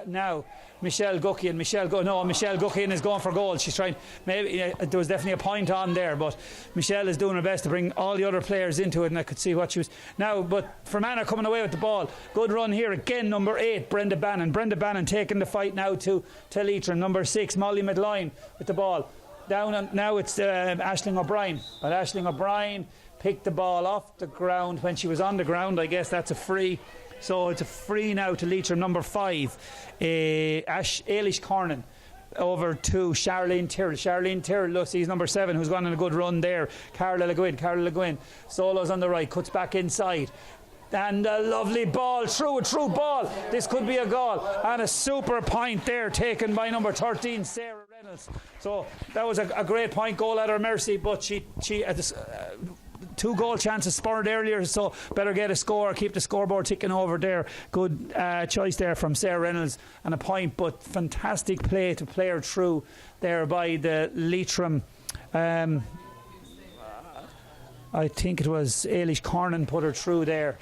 A: now. Michelle Guckian. Michelle Guckian is going for goal. She's trying. Maybe there was definitely a point on there, but Michelle is doing her best to bring all the other players into it, and I could see what she was now. But Fermanagh coming away with the ball. Good run here again. Number 8, Brenda Bannon taking the fight now to Leitrim. Number 6, Molly Medline with the ball down. And now it's Aisling O'Brien. But Aisling O'Brien picked the ball off the ground when she was on the ground. I guess that's a free. So it's a free now to Leitrim. Number 5, Ailish Cornan over to Charlene Tyrrell. Charlene Tyrrell, look, he's number 7 who's gone on a good run there. Carla Le Guin. Solos on the right, cuts back inside. And a lovely ball, a true ball. This could be a goal. And a super point there taken by number 13, Sarah Reynolds. So that was a great point, goal at her mercy, but she two goal chances spurred earlier, so better get a score, keep the scoreboard ticking over there. Good choice there from Sarah Reynolds and a point, but fantastic play to play her through there by the Leitrim. I think it was Ailish Cornan put her through there.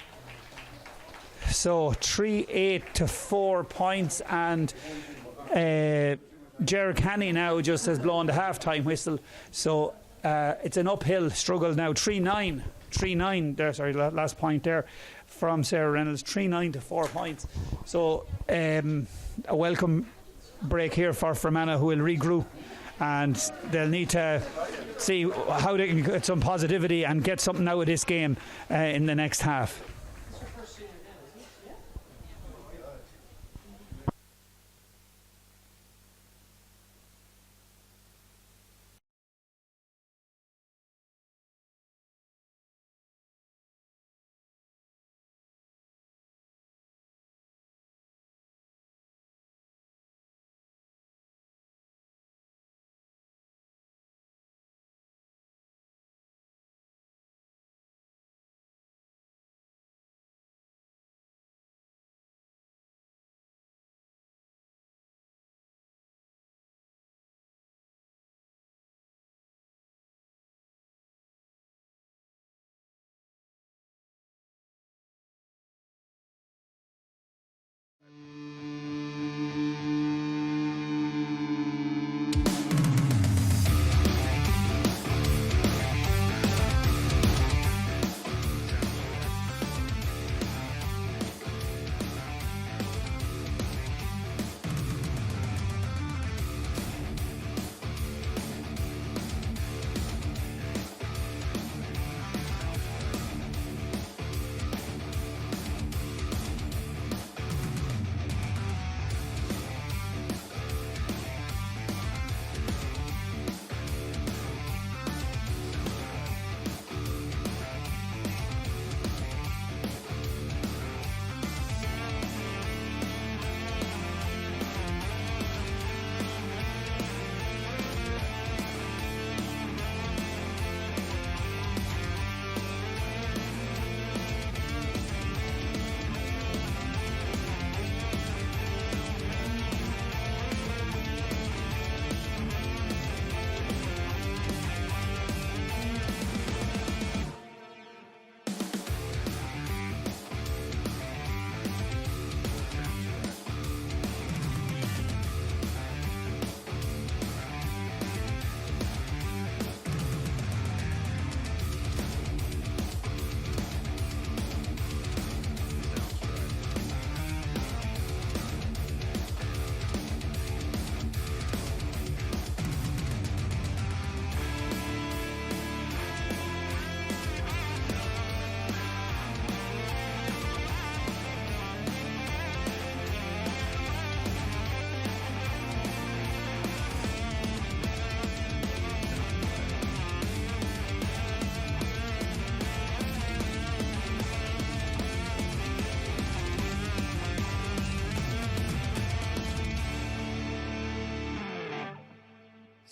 A: So 3-8 to 4 points, and Ger Canny now just has blown the half-time whistle. So it's an uphill struggle now. 3-9 there, sorry, last point there from Sarah Reynolds. 3-9 to 4 points. So a welcome break here for Fermanagh, who will regroup, and they'll need to see how they can get some positivity and get something out of this game in the next half.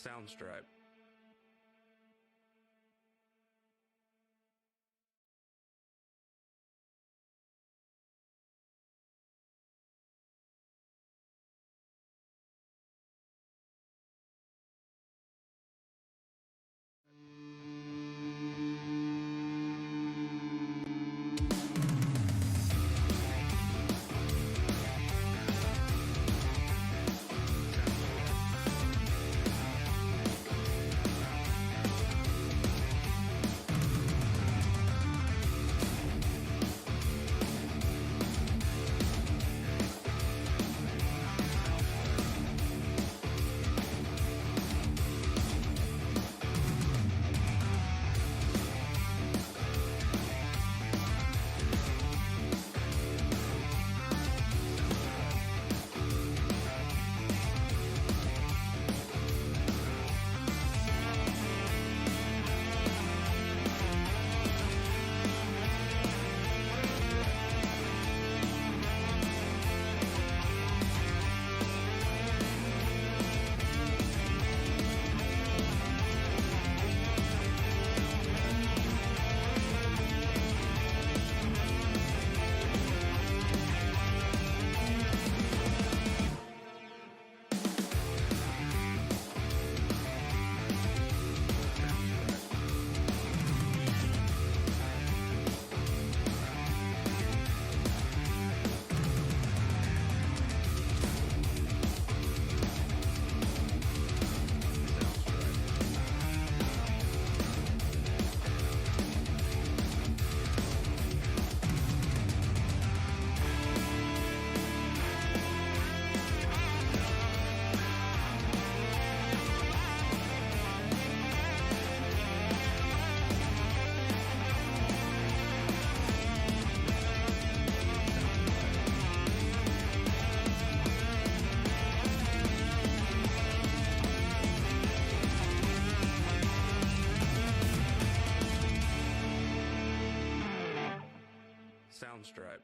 E: Soundstripe. Sounds right.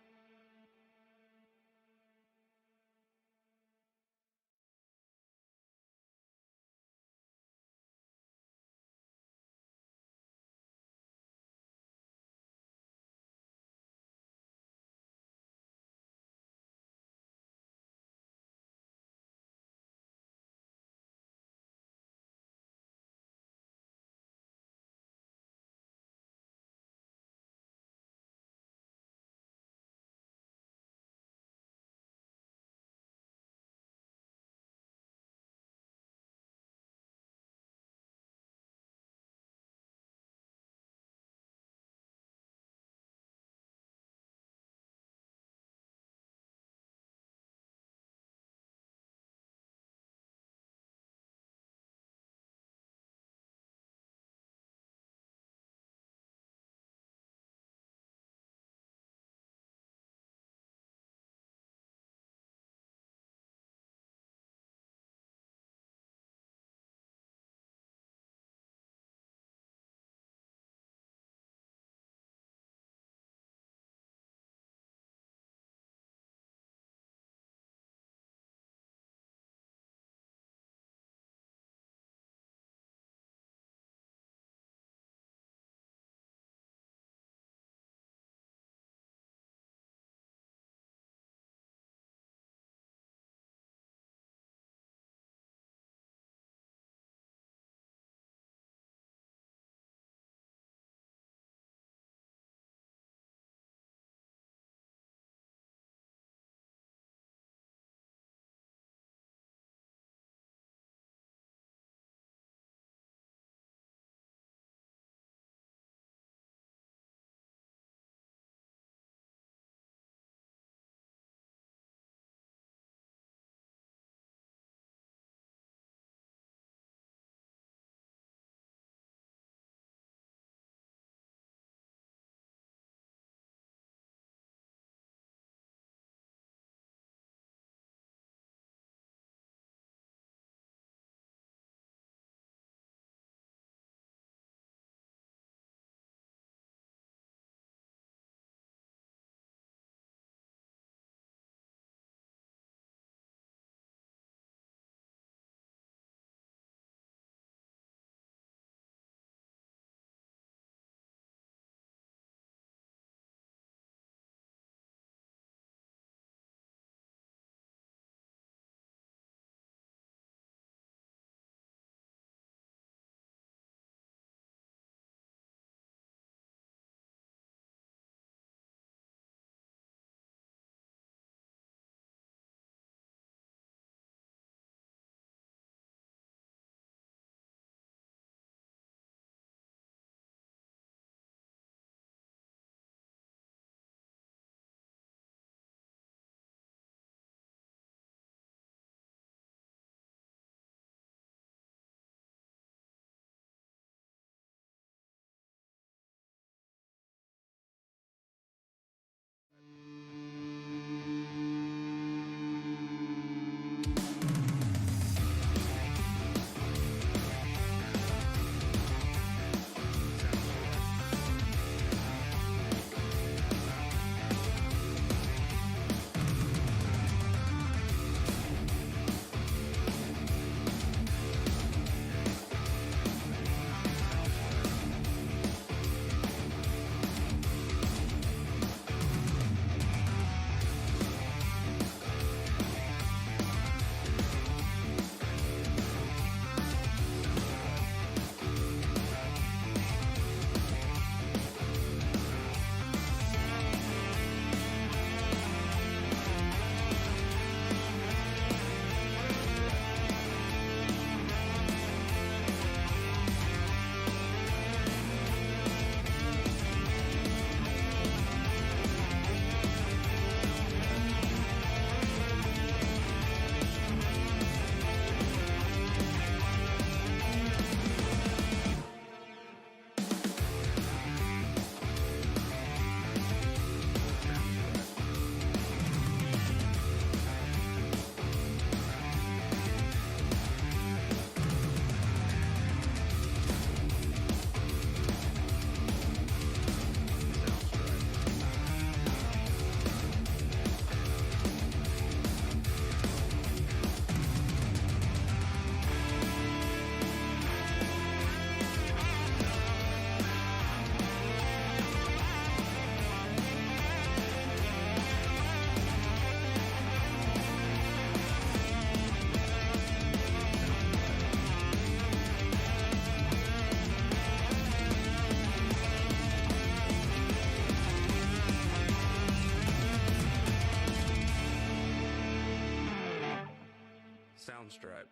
E: Soundstripe.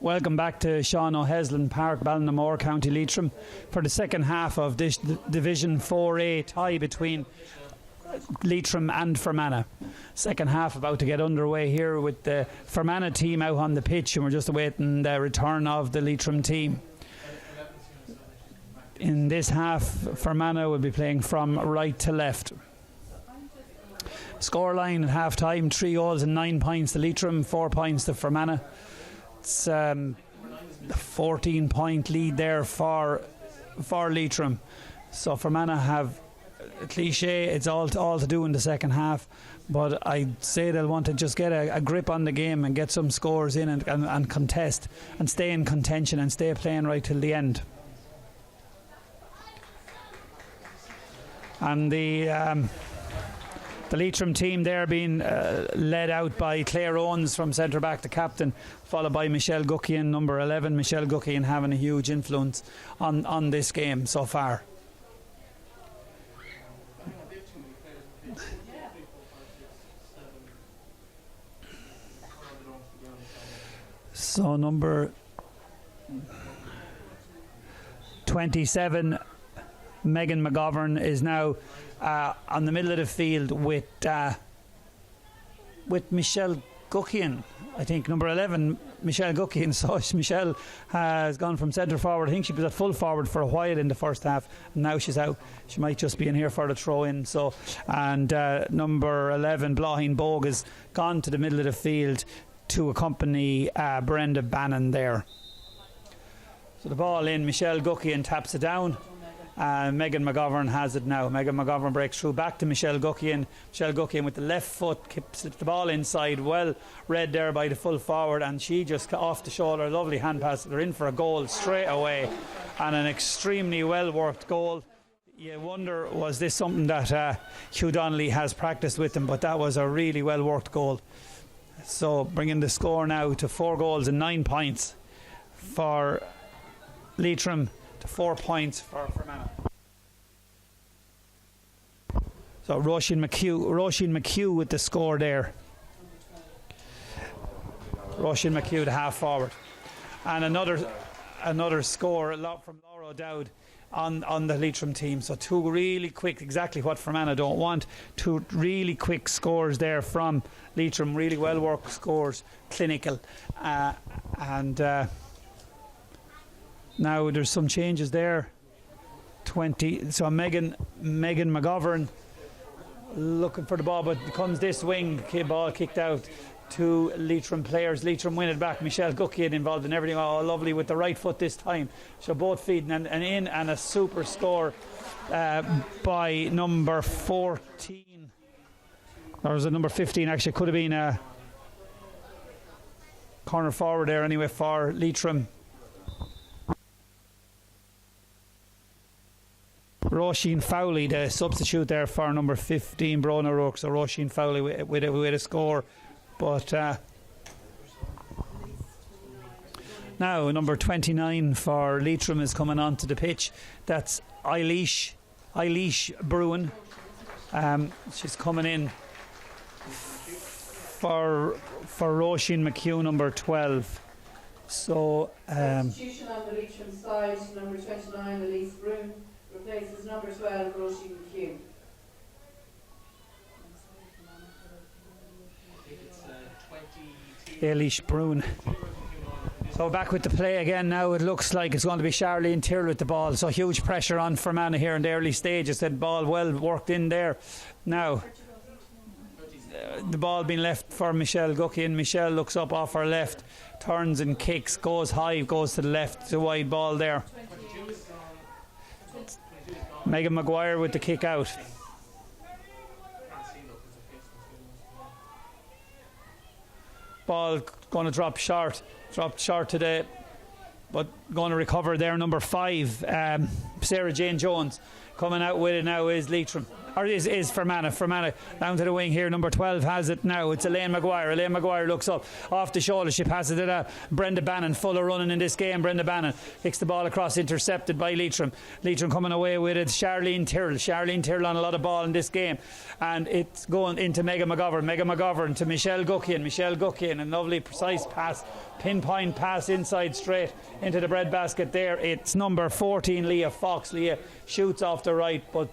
A: Welcome back to Sean O'Heslin Park, Ballinamore, County Leitrim, for the second half of this Division 4A tie between Leitrim and Fermanagh. Second half about to get underway here with the Fermanagh team out on the pitch, and we're just awaiting the return of the Leitrim team. In this half, Fermanagh will be playing from right to left. Scoreline at half time: 3 goals and 9 points to Leitrim, 4 points to Fermanagh. It's a 14-point lead there for Leitrim. So Fermanagh have a cliche, it's all to do in the second half, but I'd say they'll want to just get a grip on the game and get some scores in and contest and stay in contention and stay playing right till the end. And the Leitrim team there being led out by Claire Owens from centre back, the captain, followed by Michelle Guckian, number 11. Michelle Guckian having a huge influence on this game so far. So number 27, Megan McGovern, is now on the middle of the field with Michelle Guckian. I think number 11, Michelle Guckian. So Michelle has gone from centre forward. I think she was at full forward for a while in the first half, and now she's out. She might just be in here for the throw in. So, and number 11, Blahin Bogue, has gone to the middle of the field to accompany Brenda Bannon there. So the ball in, Michelle Guckian taps it down. Megan McGovern has it now. Megan McGovern breaks through back to Michelle Guckian. Michelle Guckian with the left foot keeps the ball inside, well read there by the full forward, and she just off the shoulder, lovely hand pass. They're in for a goal straight away, and an extremely well worked goal. You wonder, was this something that Hugh Donnelly has practiced with them, but that was a really well worked goal. So bringing the score now to 4 goals and 9 points for Leitrim, to 4 points for Fermanagh. So Roisin McHugh with the score there. Roisin McHugh, the half forward, and another score, a lot from Laura O'Dowd on the Leitrim team. So 2 really quick, exactly what Fermanagh don't want. 2 really quick scores there from Leitrim, really well worked scores, clinical, and now there's some changes there. 20. So Megan McGovern looking for the ball, but comes this wing, ball kicked out to Leitrim players. Leitrim win it back. Michelle Guckian involved in everything. Oh, lovely with the right foot this time. So both feeding and in, and a super score by number 14. Or was it number 15? Actually, could have been a corner forward there anyway for Leitrim. Roisin Fowley, the substitute there for number 15, Brona Rourke. So Roisin Fowley with a score. But now number 29 for Leitrim is coming onto the pitch. That's Eilish Bruin. She's coming in for Roisin McHugh, number 12. So
D: substitution on the Leitrim side, number 29, Elise Broom, replaces number 12, Roisin McHugh.
A: Eilish Bruin. So back with the play again now. It looks like it's going to be Charlene Tyrrell with the ball. So huge pressure on Fermanagh here in the early stages. That ball well worked in there. Now the ball being left for Michelle Guckian. Michelle looks up off her left, turns and kicks, goes high, goes to the left. It's a wide ball there. Megan Maguire with the kick out. Ball going to dropped short today, but going to recover there. Number 5, Sarah Jane Jones, coming out with it now is Leitrim. or is Fermanagh. Fermanagh down to the wing here. Number 12 has it now. It's Elaine Maguire. Elaine Maguire looks up off the shoulder. She passes it out. Brenda Bannon, full of running in this game. Brenda Bannon kicks the ball across, intercepted by Leitrim. Leitrim coming away with it. Charlene Tyrrell. Charlene Tyrrell on a lot of ball in this game, and it's going into Megan McGovern. Megan McGovern to Michelle Guckian. Michelle Guckian, a lovely precise pass, pinpoint pass inside straight into the breadbasket there. It's number 14 Leah Fox. Leah shoots off the right, but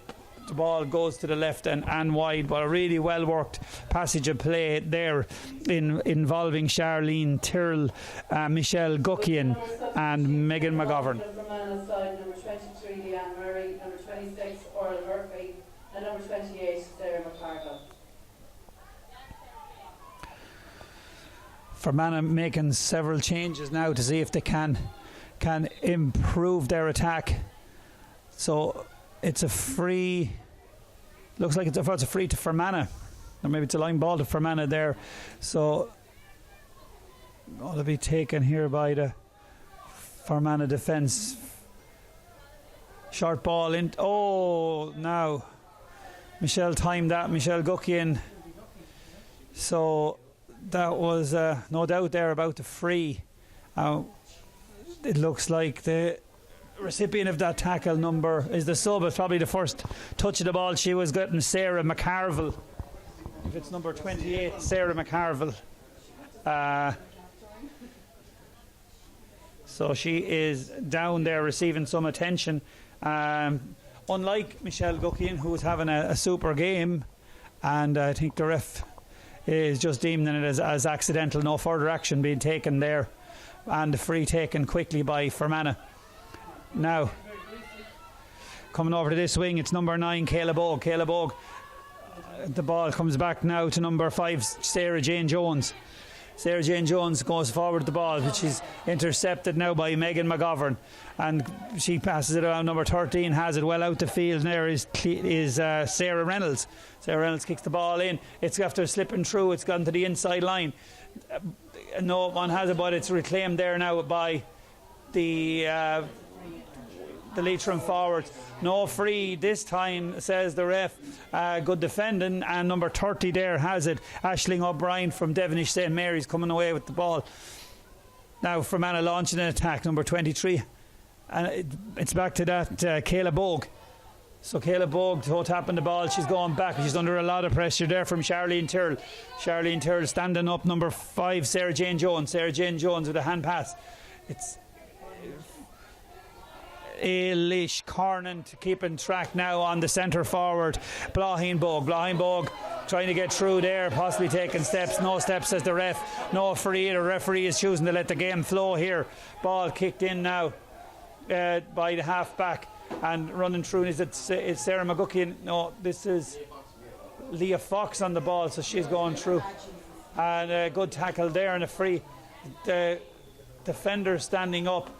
A: the ball goes to the left and wide, but a really well worked passage of play there involving Charlene Tyrrell, Michelle Guckian and Megan McGovern.
D: Fermanagh side, number 23 Leanne Murray, number 26 Orla Murphy, and number 28 Sarah McCarville.
A: Fermanagh making several changes now to see if they can improve their attack. So it's a free. Looks like it's a free to Fermanagh, or maybe it's a line ball to Fermanagh there. So ought to be taken here by the Fermanagh defence. Short ball in. Oh, now Michelle timed that. Michelle Guckian. So that was no doubt there about the free. It looks like the recipient of that tackle number is the sub. It's probably the first touch of the ball she was getting, Sarah McCarville. If it's number 28, Sarah McCarville. So she is down there receiving some attention. Unlike Michelle Guckian, who was having a super game, and I think the ref is just deeming it as accidental, no further action being taken there, and the free taken quickly by Fermanagh. Now, coming over to this wing, it's number 9, Kayla Bogue. Kayla Bogue, the ball comes back now to number 5, Sarah Jane Jones. Sarah Jane Jones goes forward with the ball, which is intercepted now by Megan McGovern, and she passes it around. Number 13 has it well out the field. And there is Sarah Reynolds. Sarah Reynolds kicks the ball in. It's after slipping through. It's gone to the inside line. No one has it, but it's reclaimed there now by the Leitrim forwards. No free this time, says the ref. Good defending, and number 30 there has it. Aisling O'Brien from Devonish St Mary's coming away with the ball. Now Fermanagh launching an attack, number 23, and it's back to that Kayla Bogue. So Kayla Bogue tapping the ball. She's going back. She's under a lot of pressure there from Charlene Tyrrell. Charlene Tyrrell standing up. Number 5, Sarah Jane Jones. Sarah Jane Jones with a hand pass. It's Eilish Cornan keeping track now on the centre forward, Blaheen Bogue. Blaheen Bogue trying to get through there, possibly taking steps. No steps, says the ref. No free. The referee is choosing to let the game flow here. Ball kicked in now by the half back, and running through is Sarah McGuckian. No, this is Leah Fox on the ball, so she's going through, and a good tackle there and a free. The defender standing up.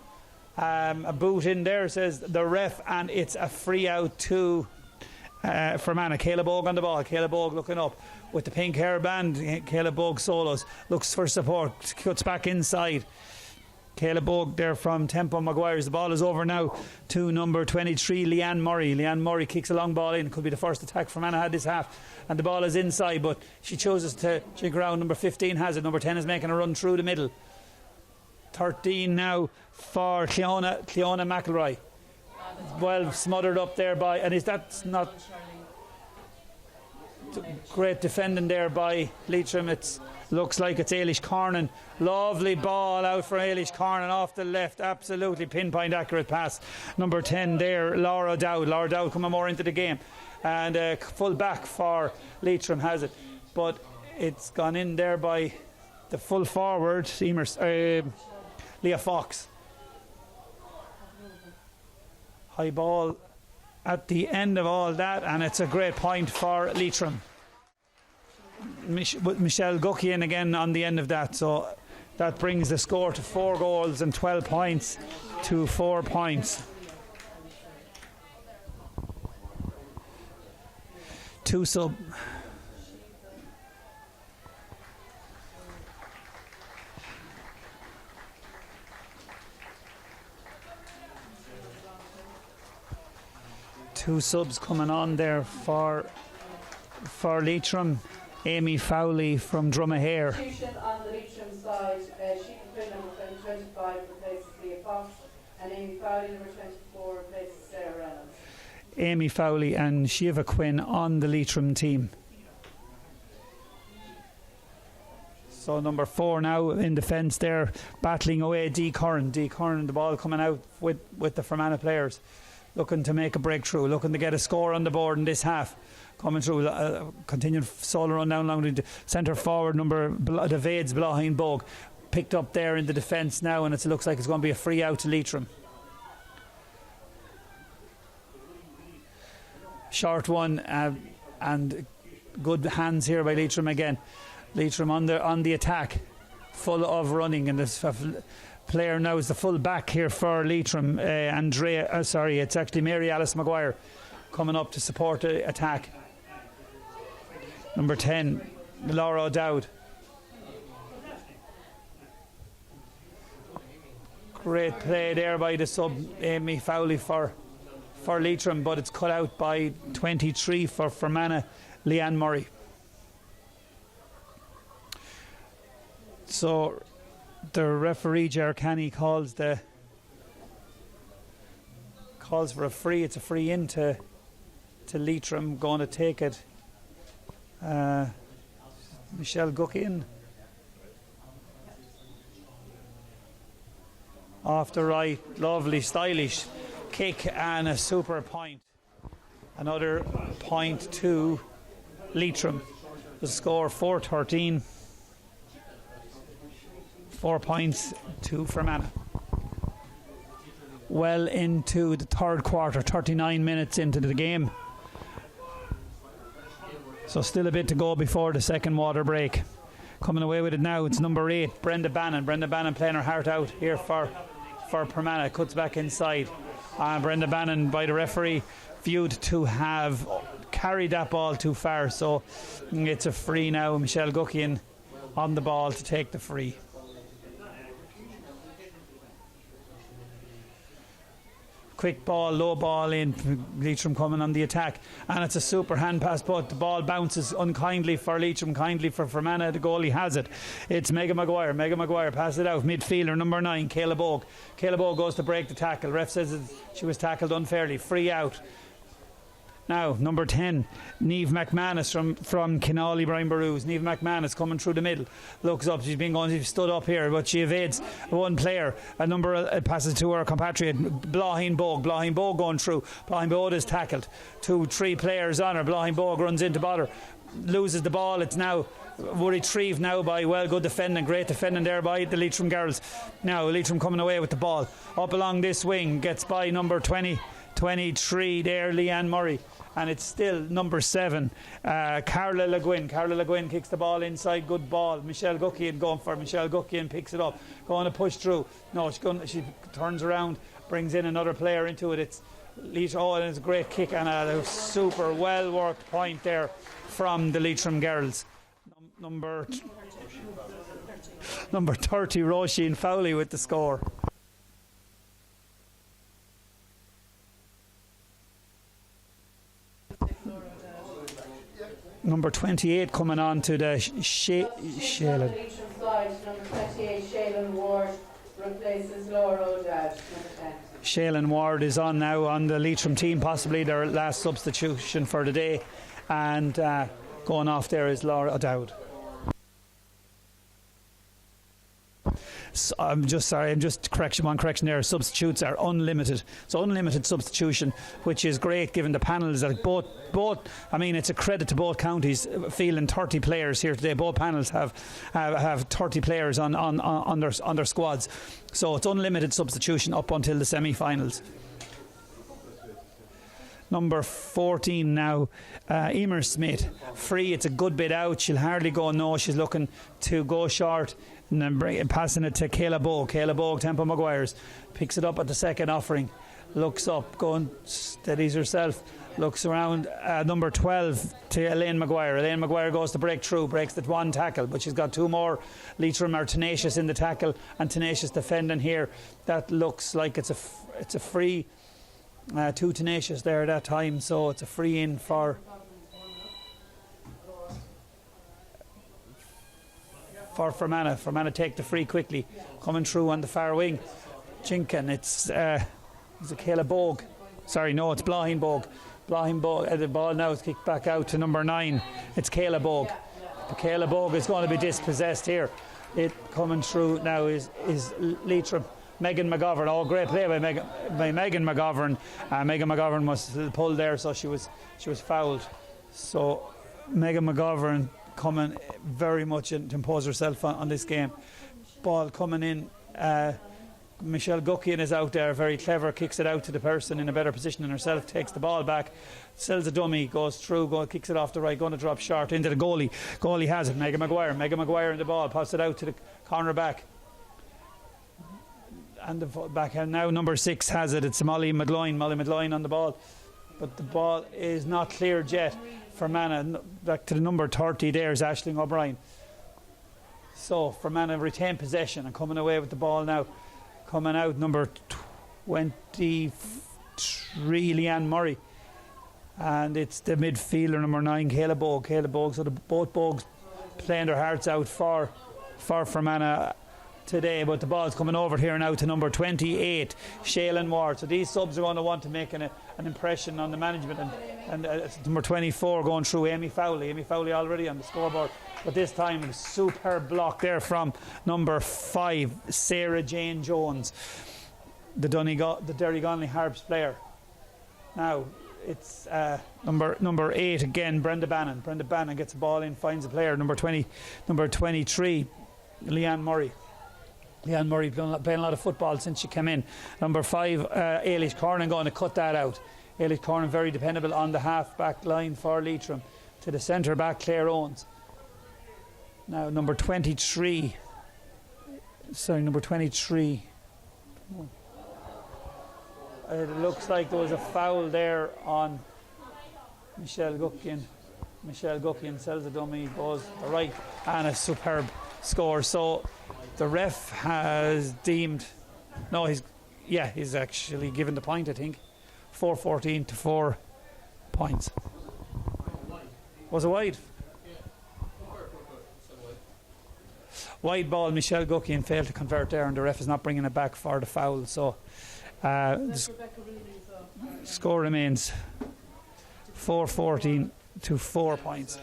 A: A boot in there, says the ref, and it's a free out to Fermanagh. Kayla Bogue on the ball. Kayla Bogue looking up with the pink hairband. Kayla Bogue solos, looks for support, cuts back inside. Kayla Bogue there from Tempo Maguire's. The ball is over now to number 23, Leanne Murray. Leanne Murray kicks a long ball in. Could be the first attack Fermanagh had this half, and the ball is inside, but she chooses to jig around. Number 15 has it. Number 10 is making a run through the middle. 13 now for Cleona McElroy. Well smothered up there by, and is that not great defending there by Leitrim? It looks like it's Eilish Cornan. Lovely ball out for Eilish Cornan off the left. Absolutely pinpoint accurate pass. Number 10 there, Laura Dowd. Laura Dowd coming more into the game, and full back for Leitrim has it, but it's gone in there by the full forward Leah Fox. High ball at the end of all that, and it's a great point for Leitrim. Michelle Guckian again on the end of that, so that brings the score to 4 goals and 12 points to 4 points. 2 sub. Two subs coming on there for Leitrim. Amy Fowley from Drumahare.
D: Substitution on the Leitrim side, Sheila Quinn, number 25, replaces Leah Fox, and Amy Fowley, number 24, replaces Sarah Reynolds.
A: Amy Fowley and Shiva Quinn on the Leitrim team. So number 4 now in defence there, battling away Dee Curran. Dee Curran, the ball coming out with the Fermanagh players, looking to make a breakthrough, looking to get a score on the board in this half. Coming through, continued solo run down along the centre forward, number David's behind Bog. Picked up there in the defence now, and it looks like it's going to be a free out to Leitrim. Short one, and good hands here by Leitrim again. Leitrim on the attack, full of running, and this player now is the full back here for Leitrim. It's actually Mary Alice Maguire coming up to support the attack. Number 10, Laura O'Dowd. Great play there by the sub Amy Fowley for Leitrim, but it's cut out by 23 for Fermanagh, Leanne Murray. So the referee Ger Canny calls for a free. It's a free in to Leitrim. Going to take it. Michelle Guckian off the right, lovely stylish kick and a super point. Another point to Leitrim. The score 4-13. 4 points to Fermanagh. Well into the third quarter, 39 minutes into the game. So still a bit to go before the second water break. Coming away with it now, it's number 8, Brenda Bannon. Brenda Bannon playing her heart out here for Fermanagh. Cuts back inside. Brenda Bannon, by the referee, viewed to have carried that ball too far. So it's a free now. Michelle Guckian on the ball to take the free. Quick ball, low ball in. Leitrim coming on the attack, and it's a super hand pass, but the ball bounces unkindly for Leitrim, kindly for Fermanagh. The goalie has it. It's Megan Maguire. Megan Maguire passes it out. Midfielder number 9, Kayla Bogue. Kayla Bogue goes to break the tackle. Ref says she was tackled unfairly. Free out. Now, number 10, Niamh McManus from Kinally Brian Barrows. Niamh McManus coming through the middle. Looks up, she's stood up here, but she evades one player. A number passes to her compatriot, Blahin Bogue. Blahin Bogue going through. Blahin Bogue is tackled. 2-3 players on her. Blahin Bogue runs into bother. Loses the ball. It's now retrieved now by good defending, great defending there by the Leitrim girls. Now Leitrim coming away with the ball. Up along this wing, gets by number 23 there, Leanne Murray. And it's still number 7, Carla Le Guin. Carla Le Guin kicks the ball inside, good ball. Michelle Guckian going for Michelle Guckian, picks it up, going to push through. No, she turns around, brings in another player into it. It's Leitrim. Oh, and it's a great kick and a super well worked point there from the Leitrim girls. Number 30, Roisin Fowley with the score. Number 28 coming on to the Shaylin.
D: Leitrim side, number 28, Shaylin Ward, replaces Laura O'Dowd, number 10.
A: Shaylin Ward is on now on the Leitrim team, possibly their last substitution for the day, and going off there is Laura O'Dowd. I'm just one correction there. Substitutes are unlimited, so unlimited substitution, which is great given the panels that both. I mean, it's a credit to both counties fielding 30 players here today. Both panels have 30 players on their squads, so it's unlimited substitution up until the semi-finals. Number 14 now, Emer Smith. Free, it's a good bit out. She'll hardly go no. She's looking to go short and then passing it to Kayla Bogue. Kayla Bogue, Temple Maguire's. Picks it up at the second offering. Looks up, steadies herself. Looks around, number 12 to Elaine Maguire. Elaine Maguire goes to break through, breaks the one tackle, but she's got 2 more. Leitrim are tenacious in the tackle and tenacious defending here. That looks like it's a free Too tenacious there at that time, so it's a free in for Fermanagh. Fermanagh take the free quickly, coming through on the far wing. Jinkin, it's a Caleb Bogue. Sorry, no, it's Blahin Bogue. Blahin Bogue, the ball now is kicked back out to number 9. It's Caleb Bogue. The Caleb Bogue is going to be dispossessed here. It coming through now is Leitrim. Megan McGovern. Oh, great play by Megan McGovern. Megan McGovern was pulled there, so she was fouled. So Megan McGovern coming very much in to impose herself on this game. Ball coming in. Michelle Guckian is out there, very clever, kicks it out to the person in a better position than herself, takes the ball back, sells a dummy, goes through, kicks it off the right, going to drop short into the goalie. Goalie has it, Megan Maguire in the ball, passes it out to the corner back. And the back now number 6 has it, it's Molly McGloin on the ball. But the ball is not cleared yet. Fermanagh, back to the number 30 there is Aisling O'Brien. So Fermanagh retain possession and coming away with the ball now. Coming out, number 23, Leanne Murray. And it's the midfielder, number 9, Caleb Bogue. So both Bogues playing their hearts out for Fermanagh today. But the ball's coming over here now to number 28, Shaylin Ward. So these subs are going to want to make an impression on the management. And number 24 going through Amy Fowley. Amy Fowley already on the scoreboard. But this time a superb block there from number 5, Sarah Jane Jones, the Derry Gonley Harps player. Now it's number 8 again, Brenda Bannon. Brenda Bannon gets the ball in, finds a player. Number 23, Leanne Murray. Leanne Murray playing a lot of football since she came in. Number 5, Ailish Cornan going to cut that out. Ailish Cornan very dependable on the half back line for Leitrim. To the centre back, Claire Owens. Now number 23. It looks like there was a foul there on Michelle Guckian. Michelle Guckian sells a dummy, goes to the right, and a superb score. So the ref has deemed, he's actually given the point, I think. 4-14 to 4 points. Was it wide? Wide ball, Michelle Guckian failed to convert there, and the ref is not bringing it back for the foul. So score remains 4-14 to 4 points.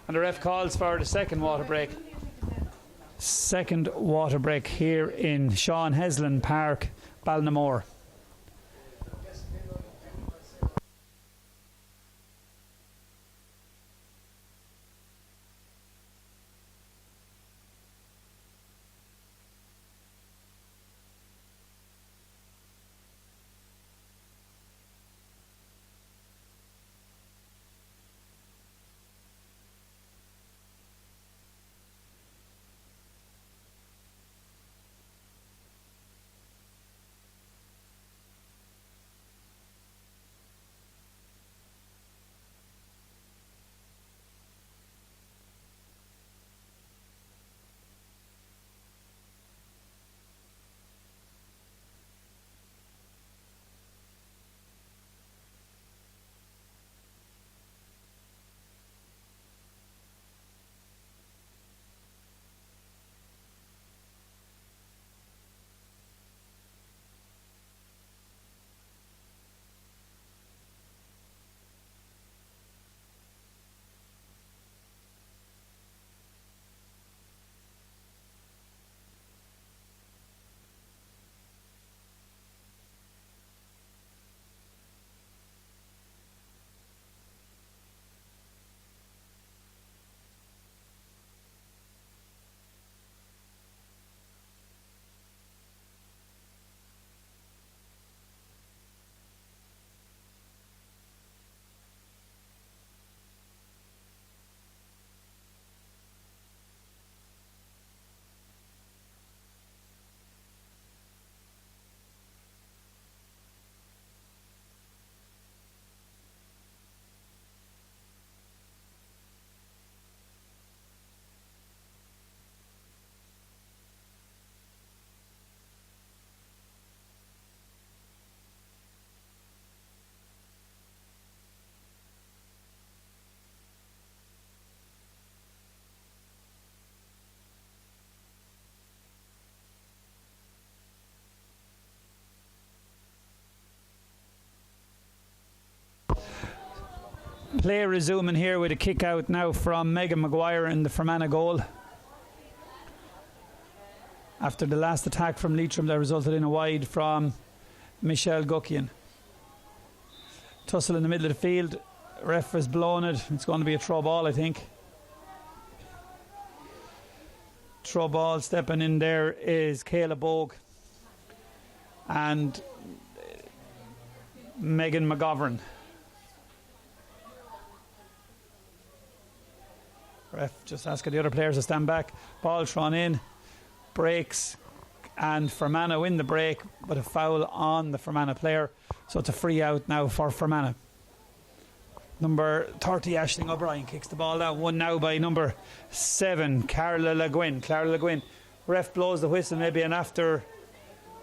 A: And the ref calls for the second water break. Second water break here in Sean Heslin Park, Ballinamore. Play resuming here with a kick out now from Megan Maguire in the Fermanagh goal. After the last attack from Leitrim that resulted in a wide from Michelle Guckian. Tussle in the middle of the field. Ref has blown it. It's going to be a throw ball, I think. Throw ball. Stepping in there is Kayla Bogue and Megan McGovern. Ref just asking the other players to stand back. Ball thrown in. Breaks. And Fermanagh win the break, but a foul on the Fermanagh player. So it's a free out now for Fermanagh. Number 30, Aisling O'Brien kicks the ball out. Won now by number 7, Carla Le Guin. Clara Le Guin. Ref blows the whistle, maybe an after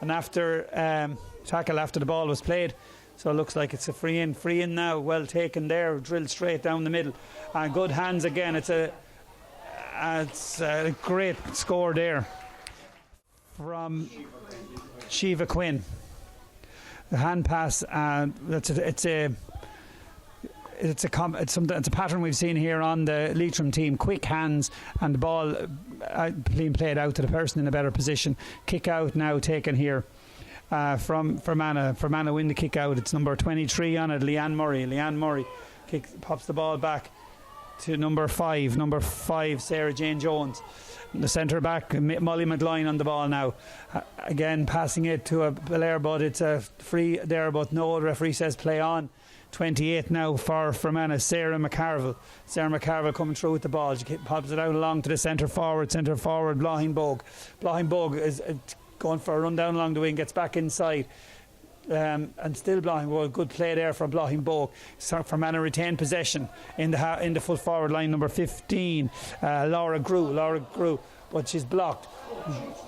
A: tackle after the ball was played. So it looks like it's a free in. Free in now, well taken there, drilled straight down the middle. And good hands again. It's a great score there from Shiva Quinn. The hand pass, it's a pattern we've seen here on the Leitrim team. Quick hands and the ball being played out to the person in a better position. Kick out now taken here from Fermanagh. Fermanagh win the kick out. It's number 23 on it, Leanne Murray. Leanne Murray pops the ball back to number 5, Sarah Jane Jones. The centre back, Molly McGloin on the ball now. Again, passing it to a Belair, but it's a free there, but no, the referee says play on. 28 now for Fermanagh, Sarah McCarville. Sarah McCarville coming through with the ball. She pops it out along to the centre forward, Blahin Bogue. Blahin Bogue is going for a run down along the wing, gets back inside. And still Blahin Bogue, good play there from Blahin Bogue. Fermanagh retained possession in the full forward line, number 15, Laura Grew, but she's blocked,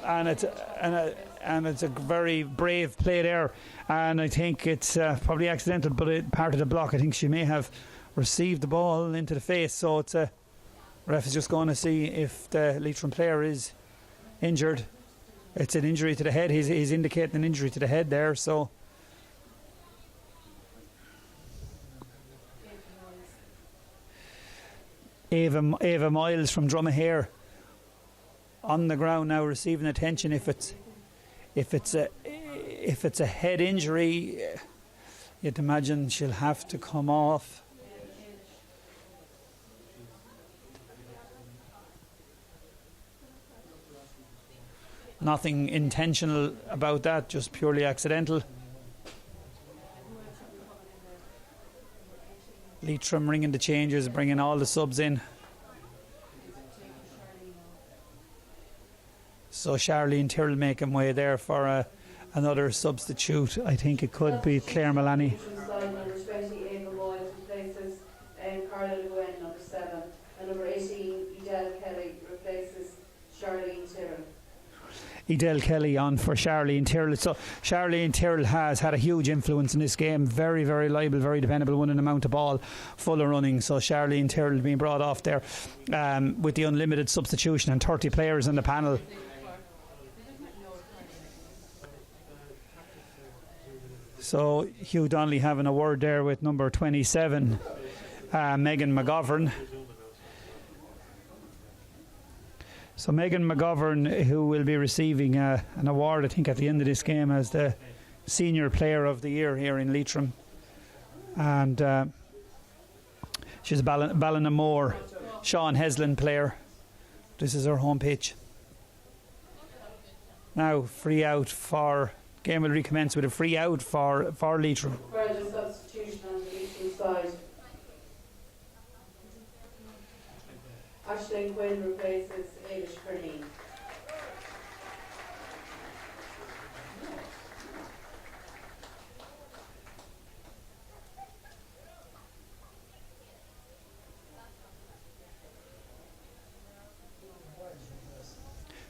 A: and it's a very brave play there, and I think it's probably accidental, but part of the block. I think she may have received the ball into the face, so it's a ref is just going to see if the Leitrim player is injured. It's an injury to the head. He's indicating an injury to the head there, so Ava Miles from Drumahare on the ground now, receiving attention. If it's a head injury, you'd imagine she'll have to come off. Nothing intentional about that, just purely accidental. Leitrim ringing the changes, bringing all the subs in. So Charlene Tyrrell making way there for another substitute. I think it could be Claire Malani.
D: Number 20, Ava Moyles replaces Carla Le Guin, number 7. And number 18, Edel Kelly replaces Charlene Tyrrell.
A: Edel Kelly on for Charlene Tyrrell. So Charlene Tyrrell has had a huge influence in this game. Very, very liable, very dependable, winning amount of ball, full of running. So Charlene Tyrrell being brought off there with the unlimited substitution and 30 players in the panel. So Hugh Donnelly having a word there with number 27, Megan McGovern. So Megan McGovern, who will be receiving an award, I think, at the end of this game as the Senior Player of the Year here in Leitrim. And she's a Ballinamore Sean Heslin player. This is her home pitch. Now free out for... Game will recommence with a free out for Leitrim.
D: Further substitution on the Leitrim side. Aisling Quinn replaces Ailish Kerleen.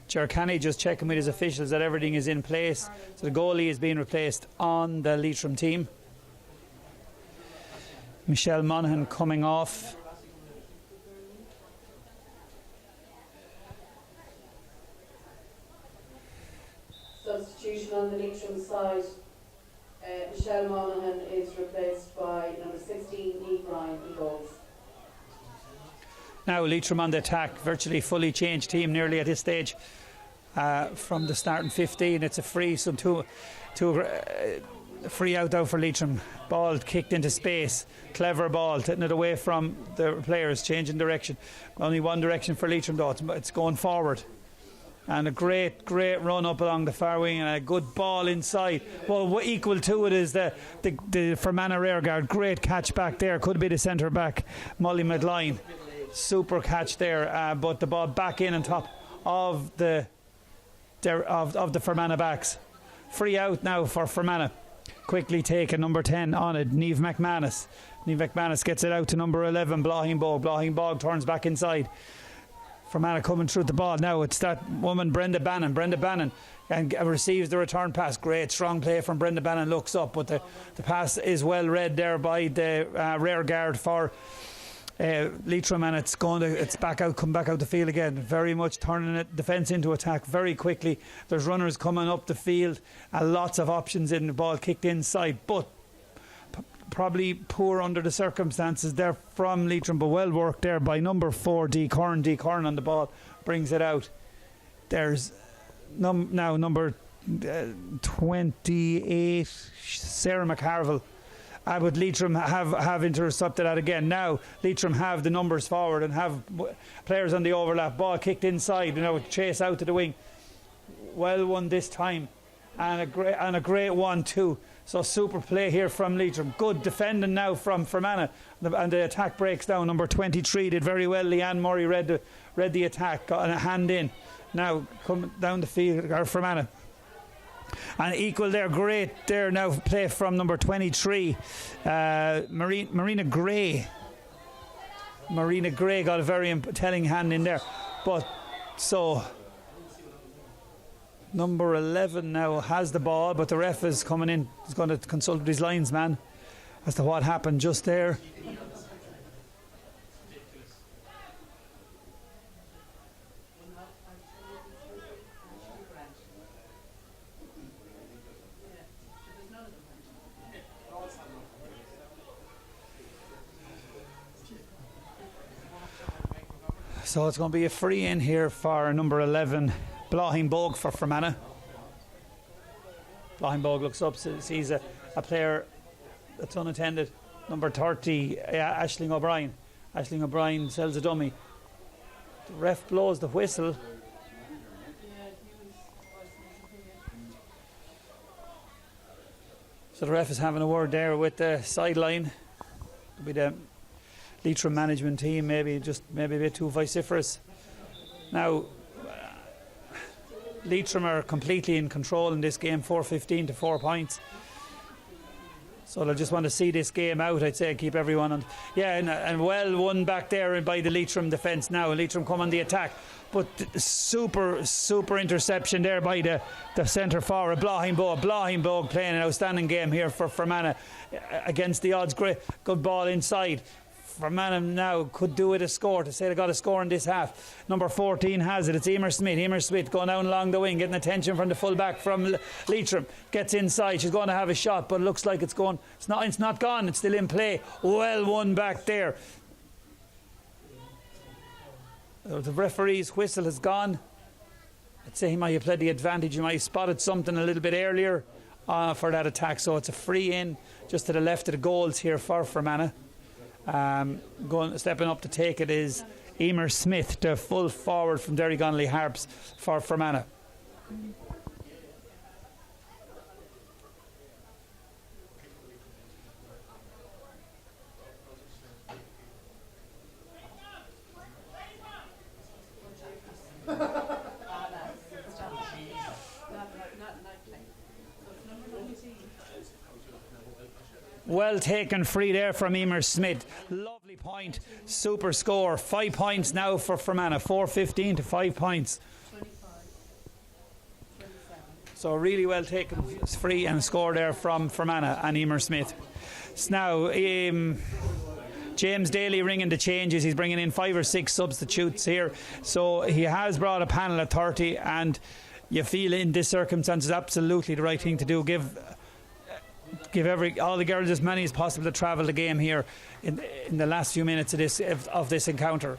A: Jerkani just checking with his officials that everything is in place. So the goalie is being replaced on the Leitrim team. Michelle Monaghan coming off.
D: Substitution on the Leitrim side. Michelle Monaghan is replaced by number 16, Niamh Ryan in goals.
A: Now Leitrim on the attack, virtually fully changed team nearly at this stage. From the starting 15, it's a free, free out for Leitrim. Ball kicked into space, clever ball, taking it away from the players, changing direction. Only one direction for Leitrim though, it's going forward. And a great run up along the far wing and a good ball inside. Well, equal to it is the Fermanagh rearguard. Great catch back there. Could be the centre back, Molly McLean. Super catch there, but the ball back in on top of the Fermanagh backs. Free out now for Fermanagh. Quickly taken, number 10 on it, Niamh McManus. Niamh McManus gets it out to number 11, Blahing Bog. Blahing Bog turns back inside. Fermanagh coming through the ball now. It's that woman Brenda Bannon and receives the return pass. Great strong play from Brenda Bannon. Looks up, but the pass is well read there by the rear guard for Leitrim, and it's come back out the field again. Very much turning it defence into attack very quickly. There's runners coming up the field, lots of options in the ball kicked inside, but probably poor under the circumstances there from Leitrim, but well worked there by number 4 Dee Curran. Dee Curran on the ball brings it out. There's now number 28 Sarah McCarville. But Leitrim have intercepted that again. Now Leitrim have the numbers forward and have players on the overlap. Ball kicked inside, chase out to the wing. Well won this time, and a great one too. So super play here from Leitrim. Good defending now from Fermanagh, and the attack breaks down. Number 23 did very well. Leanne Murray read the attack, got a hand in. Now coming down the field are Fermanagh. And equal there, great there now play from number 23, Marina Gray. Marina Gray got a very telling hand in there. But so number 11 now has the ball, but the ref is coming in. He's going to consult with his linesman as to what happened just there. So it's going to be a free in here for number 11, Blahing Bog for Fermanagh. Blahing Bog looks up, sees a player that's unattended. Number 30, Aisling O'Brien. Aisling O'Brien sells a dummy. The ref blows the whistle. So the ref is having a word there with the sideline. It'll be the Leitrim management team, maybe a bit too vociferous. Now Leitrim are completely in control in this game, 4-15 to 4 points. So they'll just want to see this game out, I'd say, keep everyone on. Yeah, and well won back there by the Leitrim defence now. Leitrim come on the attack, but super interception there by the centre forward, Blahing Bog playing an outstanding game here for Fermanagh against the odds. Great, good ball inside. Fermanagh now could do it a score, to say they got a score in this half. Number 14 has it. It's Emer Smith going down along the wing, getting attention from the full back from Leitrim. Gets inside. She's going to have a shot, but it looks like it's going. It's not gone. It's still in play. Well won back there. The referee's whistle has gone. I'd say he might have played the advantage. He might have spotted something a little bit earlier for that attack. So it's a free in just to the left of the goals here for Fermanagh. Stepping up to take it is Emer Smith, the full forward from Derry Connolly Harps for Fermanagh. Well taken free there from Emer Smith. Lovely point. Super score. 5 points now for Fermanagh. 4-15 to 5 points.
D: 25, 27.
A: So really well taken free and score there from Fermanagh and Emer Smith. So now James Daly ringing the changes. He's bringing in 5 or 6 substitutes here. So he has brought a panel of 30, and you feel in this circumstances absolutely the right thing to do. Give all the girls as many as possible to travel the game here in the last few minutes of this encounter.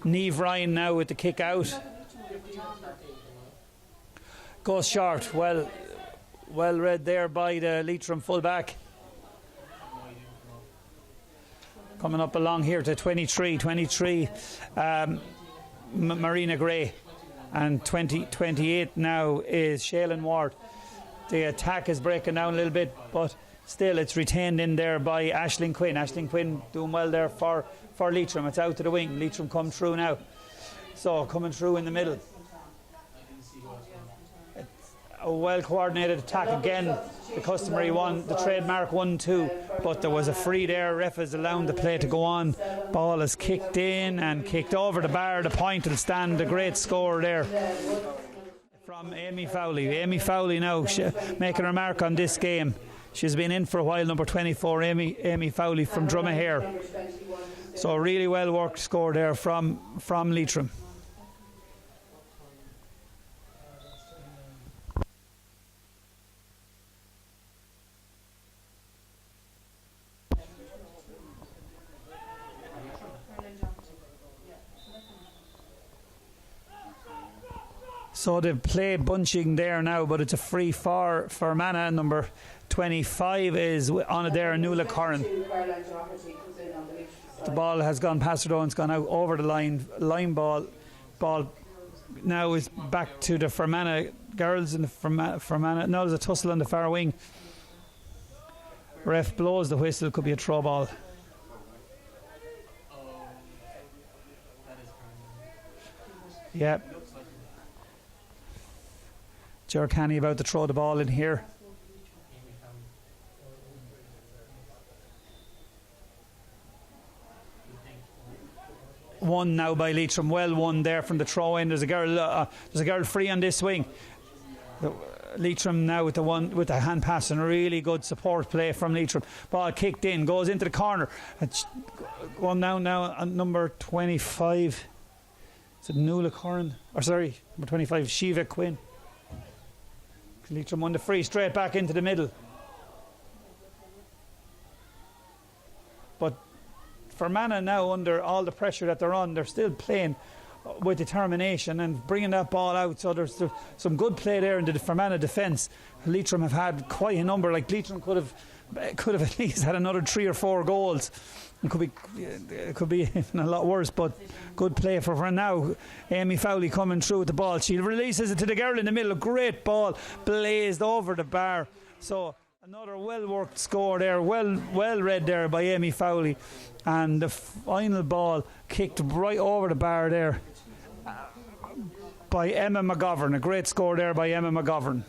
A: Niamh Ryan now with the kick out. Goes short. Well read there by the Leitrim full-back. Coming up along here to 23, Marina Gray. And 28 now is Shaylin Ward. The attack is breaking down a little bit, but still it's retained in there by Aisling Quinn. Aisling Quinn doing well there for Leitrim. It's out to the wing. Leitrim come through now. So coming through in the middle. It's a well coordinated attack again. The customary one, the trademark 1-2. But there was a free there. Ref is allowing the play to go on. Ball is kicked in and kicked over the bar. The point will stand. A great score there from Amy Fowley. Amy Fowley now making a remark on this game. She's been in for a while, number 24, Amy Fowley from Drumahare. So really well worked score there from Leitrim. So they play bunching there now, but it's a free for Fermanagh. Number 25 is on it there, Nuala Curran. The ball has gone past her, it's gone out over the line ball. Ball now is back to the Fermanagh girls, and the Fermanagh. No, there's a tussle on the far wing. Ref blows the whistle, could be a throw ball. Yeah. Ger Canny about to throw the ball in here. One now by Leitrim, well won there from the throw in. There's a girl free on this wing. Leitrim now with the hand pass, and really good support play from Leitrim. Ball kicked in, goes into the corner. One now on number 25. Is it Nuala Curran? Or sorry, number 25, Shiva Quinn. Leitrim won the free, straight back into the middle. But Fermanagh now, under all the pressure that they're on, they're still playing with determination and bringing that ball out. So there's some good play there in the Fermanagh defence. Leitrim have had quite a number. Like Leitrim could have at least had another 3 or 4 goals. It could be even a lot worse, but good play for her now. Amy Fowley coming through with the ball. She releases it to the girl in the middle. A great ball blazed over the bar. So another well worked score there, well read there by Amy Fowley, and the final ball kicked right over the bar there by Emma McGovern. A great score there by Emma McGovern.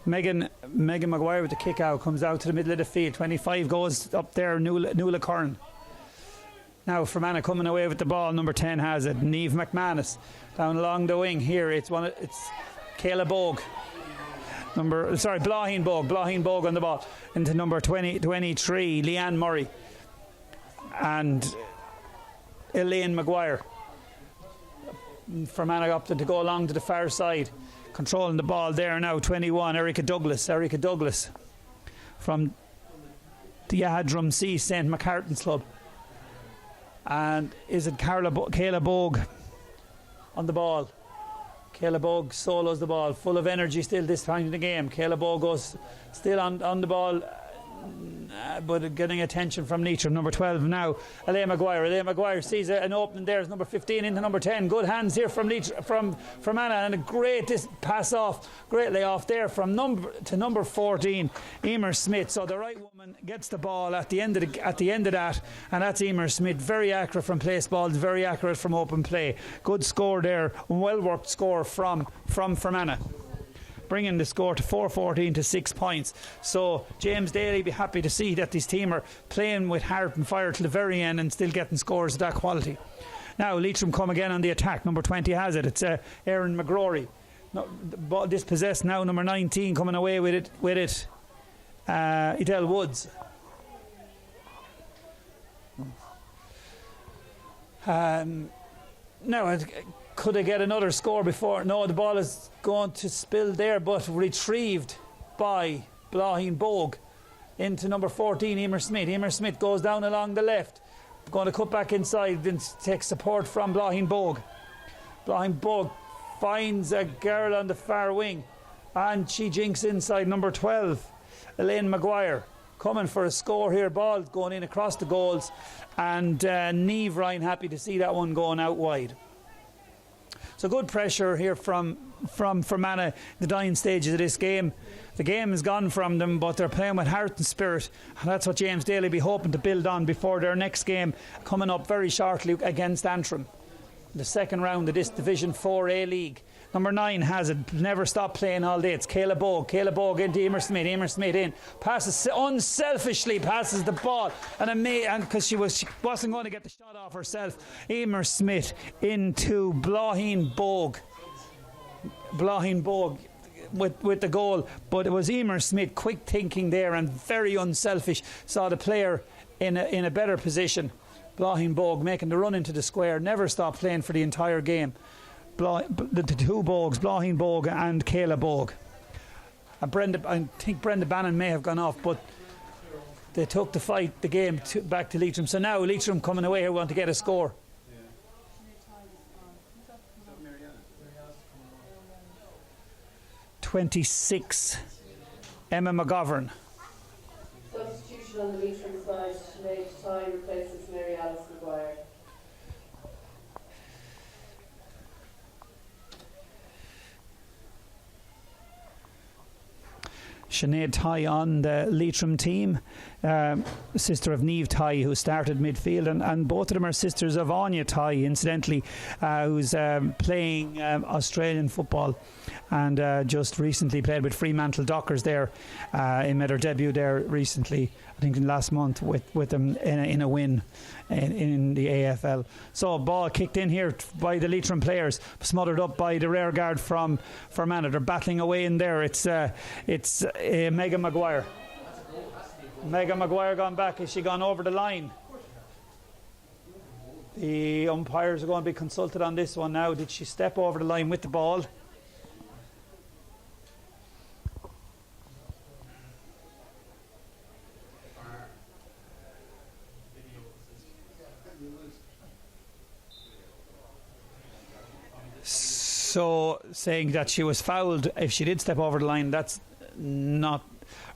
A: Megan Maguire with the kick out, comes out to the middle of the field. 25 goes up there, Nuala Curran. Now Fermanagh coming away with the ball. Number 10 has it. Niamh McManus down along the wing here. It's Kayla Bogue. Blaheen Bogue on the ball into number 23, Leanne Murray and Elaine Maguire. Fermanagh opted to go along to the far side. Controlling the ball there now, 21, Erica Douglas from the Yahadrum C St McCartan's Club. And is it Kayla Bogue on the ball? Kayla Bogue solos the ball, full of energy still this time in the game. Kayla Bogue goes still on the ball, but getting attention from Leitrim. Number 12 now, Elaine Maguire sees an opening there. It's number 15 into number 10. Good hands here from Fermanagh, and a great pass off, great layoff there from number 14, Emer Smith. So the right woman gets the ball at the end of that, and that's Emer Smith. Very accurate from place balls, very accurate from open play. Good score there, well worked score from Fermanagh, bringing the score to 4-14 to 6 points. So James Daly be happy to see that this team are playing with heart and fire till the very end and still getting scores of that quality. Now Leitrim come again on the attack. Number 20 has it. It's Erin McGrory. No, the ball dispossessed now. Number 19 coming away with it. Edel Woods. Now, could they get another score before? No, the ball is going to spill there, but retrieved by Blaheen Bogue into number 14, Emer Smith. Emer Smith goes down along the left. Going to cut back inside, then takes support from Blaheen Bogue. Blaheen Bogue finds a girl on the far wing, and she jinks inside number 12, Elaine Maguire. Coming for a score here, ball going in across the goals, and Niamh Ryan happy to see that one going out wide. So good pressure here from Fermanagh, the dying stages of this game. The game has gone from them, but they're playing with heart and spirit, and that's what James Daly be hoping to build on before their next game coming up very shortly against Antrim, the second round of this Division 4A league. Number 9 has it, never stop playing all day. It's Kayla Bogue into Emer Smith. Emer Smith in, passes unselfishly, passes the ball, and because she wasn't going to get the shot off herself. Emer Smith into Blaheen Bogue with the goal, but it was Emer Smith, quick thinking there and very unselfish, saw the player in a better position. Blaheen Bogue making the run into the square, never stopped playing for the entire game. The two Bogues, Blaheen Bogue and Kayla Bogue. I think Brenda Bannon may have gone off, but they took the game back to Leitrim. So now Leitrim coming away here want to get a score. 26, Emma McGovern.
D: Substitution on the Leitrim side, Sinead Ty replaces Mary Alice Maguire.
A: Sinead Ty on the Leitrim team, sister of Niamh Ty, who started midfield, and both of them are sisters of Anya Ty, incidentally, who's playing Australian football and just recently played with Fremantle Dockers there. Made her debut there recently, I think in last month, with them in a win in the AFL. So ball kicked in here by the Leitrim players, smothered up by the rear guard from Fermanagh. They're battling away in there. It's Megan Maguire. Megan Maguire gone back. Has she gone over the line? The umpires are going to be consulted on this one now. Did she step over the line with the ball? So saying that she was fouled if she did step over the line, that's not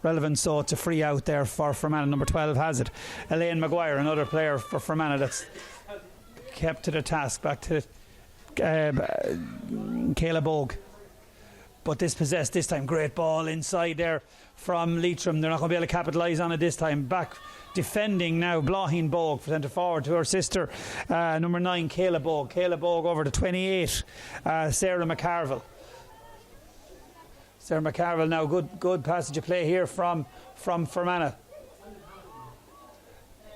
A: relevant. So it's a free out there for Fermanagh. Number 12 has it. Elaine Maguire, another player for Fermanagh that's kept to the task. Back to Kayla Bogue. But dispossessed this time. Great ball inside there from Leitrim. They're not going to be able to capitalise on it this time. Back defending now, Blaheen Bogue, centre forward to her sister, number 9, Kayla Bogue. Kayla Bogue over to 28, Sarah McCarville. Sarah McCarville now, good passage of play here from Fermanagh.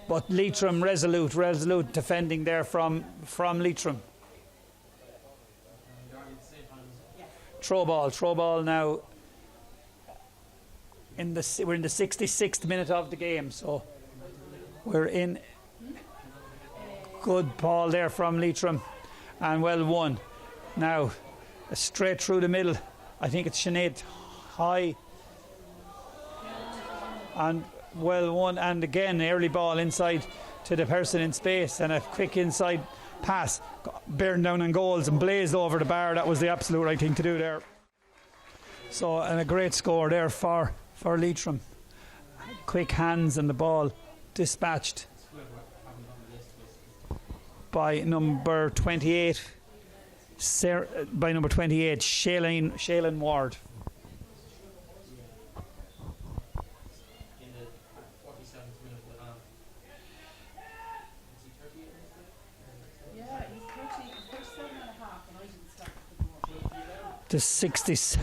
A: But Leitrim resolute defending there from Leitrim. Throw ball now. We're in the 66th minute of the game, so we're in. Good ball there from Leitrim, and well won. Now straight through the middle. I think it's Sinead High, and well won. And again, early ball inside to the person in space, and a quick inside pass, bearing down on goals and blazed over the bar. That was the absolute right thing to do there. So, and a great score there for Leitrim. Quick hands and the ball dispatched by number 28. By number 28, Shailene Ward.
D: Yeah, he's 37 and a half, and I didn't start the
A: The 60s.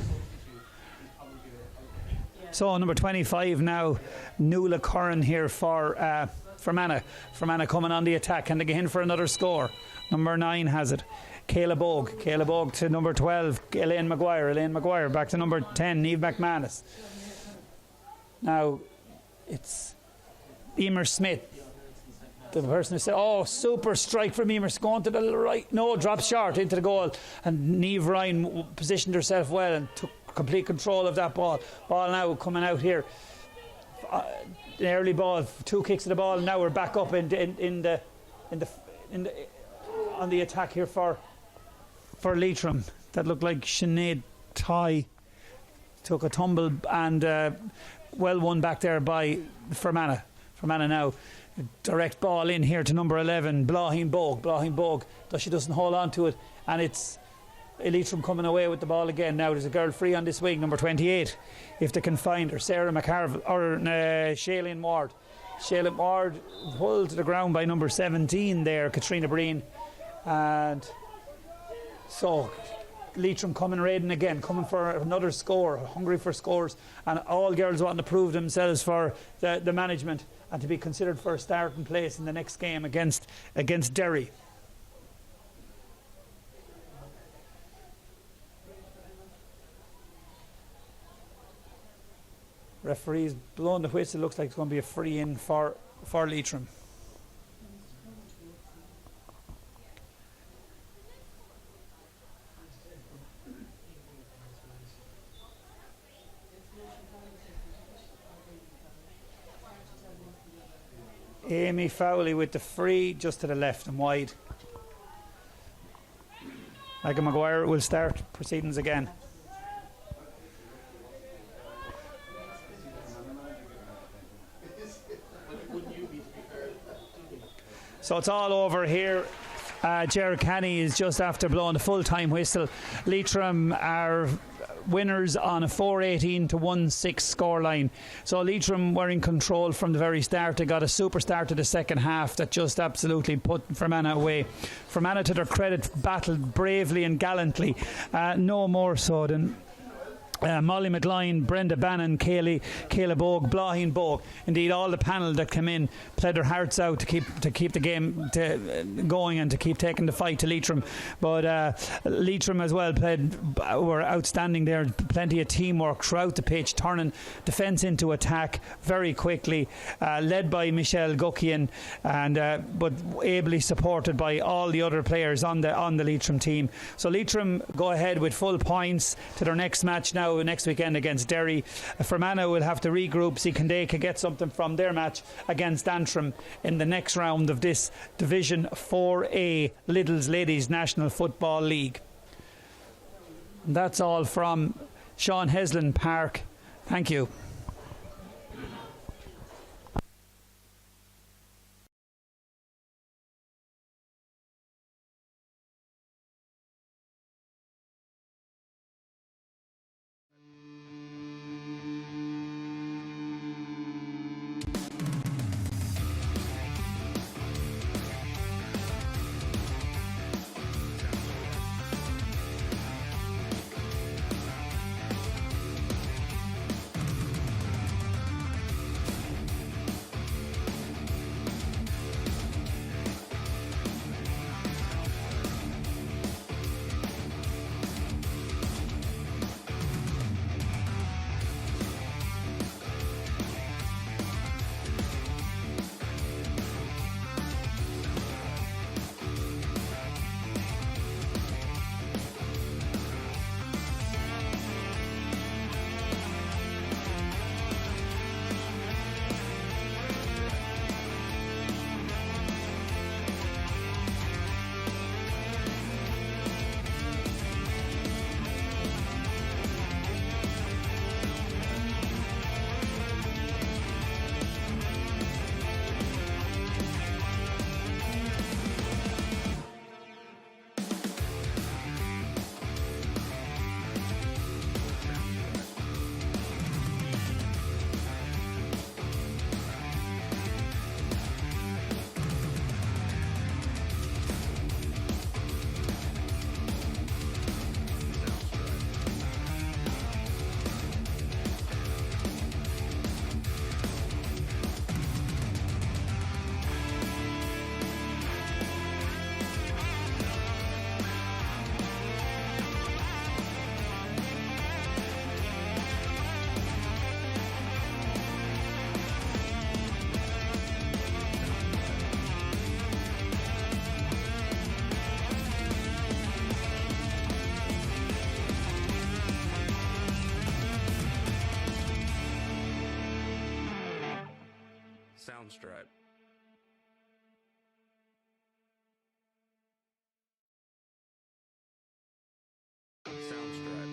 A: So number 25 now, Nuala Curran here for Fermanagh. Fermanagh coming on the attack and again for another score. Number 9 has it. Kayla Bogue to number 12, Elaine Maguire back to number 10, Niamh McManus. Now it's Emer Smith, the person who said, super strike from Emer, going to the right, no, drops short into the goal, and Niamh Ryan positioned herself well and took complete control of that ball. Ball now coming out here. An early ball, 2 kicks of the ball. Now we're back up on the attack here for Leitrim. That looked like Sinead Ty took a tumble and well won back there by Fermanagh. Fermanagh now. Direct ball in here to number 11, Blaheen Bogue. Though she doesn't hold on to it, and it's Leitrim coming away with the ball again. Now there's a girl free on this wing, number 28, if they can find her, Sarah McCarville or Shailene Ward. Shailene Ward pulled to the ground by number 17 there, Katrina Breen, and so Leitrim coming raiding again, coming for another score, hungry for scores, and all girls wanting to prove themselves for the management and to be considered for a starting place in the next game against Derry. Referee's blowing the whistle. Looks like it's going to be a free in for Leitrim. Amy Fowley with the free just to the left and wide. Megan Maguire will start proceedings again. So it's all over here. Gerard Canny is just after blowing the full-time whistle. Leitrim are winners on a 4-18 to 1-6 scoreline. So Leitrim were in control from the very start. They got a super start to the second half that just absolutely put Fermanagh away. Fermanagh, to their credit, battled bravely and gallantly. No more so than Molly McLean, Brenda Bannon, Kayla Bogue, Blaheen Bogue. Indeed, all the panel that came in played their hearts out to keep the game going and to keep taking the fight to Leitrim. But Leitrim as well were outstanding there. Plenty of teamwork throughout the pitch, turning defence into attack very quickly, led by Michelle Guckian, and but ably supported by all the other players on the Leitrim team. So Leitrim go ahead with full points to their next match now. Next weekend against Derry. Fermanagh will have to regroup, see can they get something from their match against Antrim in the next round of this Division 4A Lidl's Ladies National Football League. And that's all from Sean Heslin Park. Thank you.
E: Soundstripe. Soundstripe.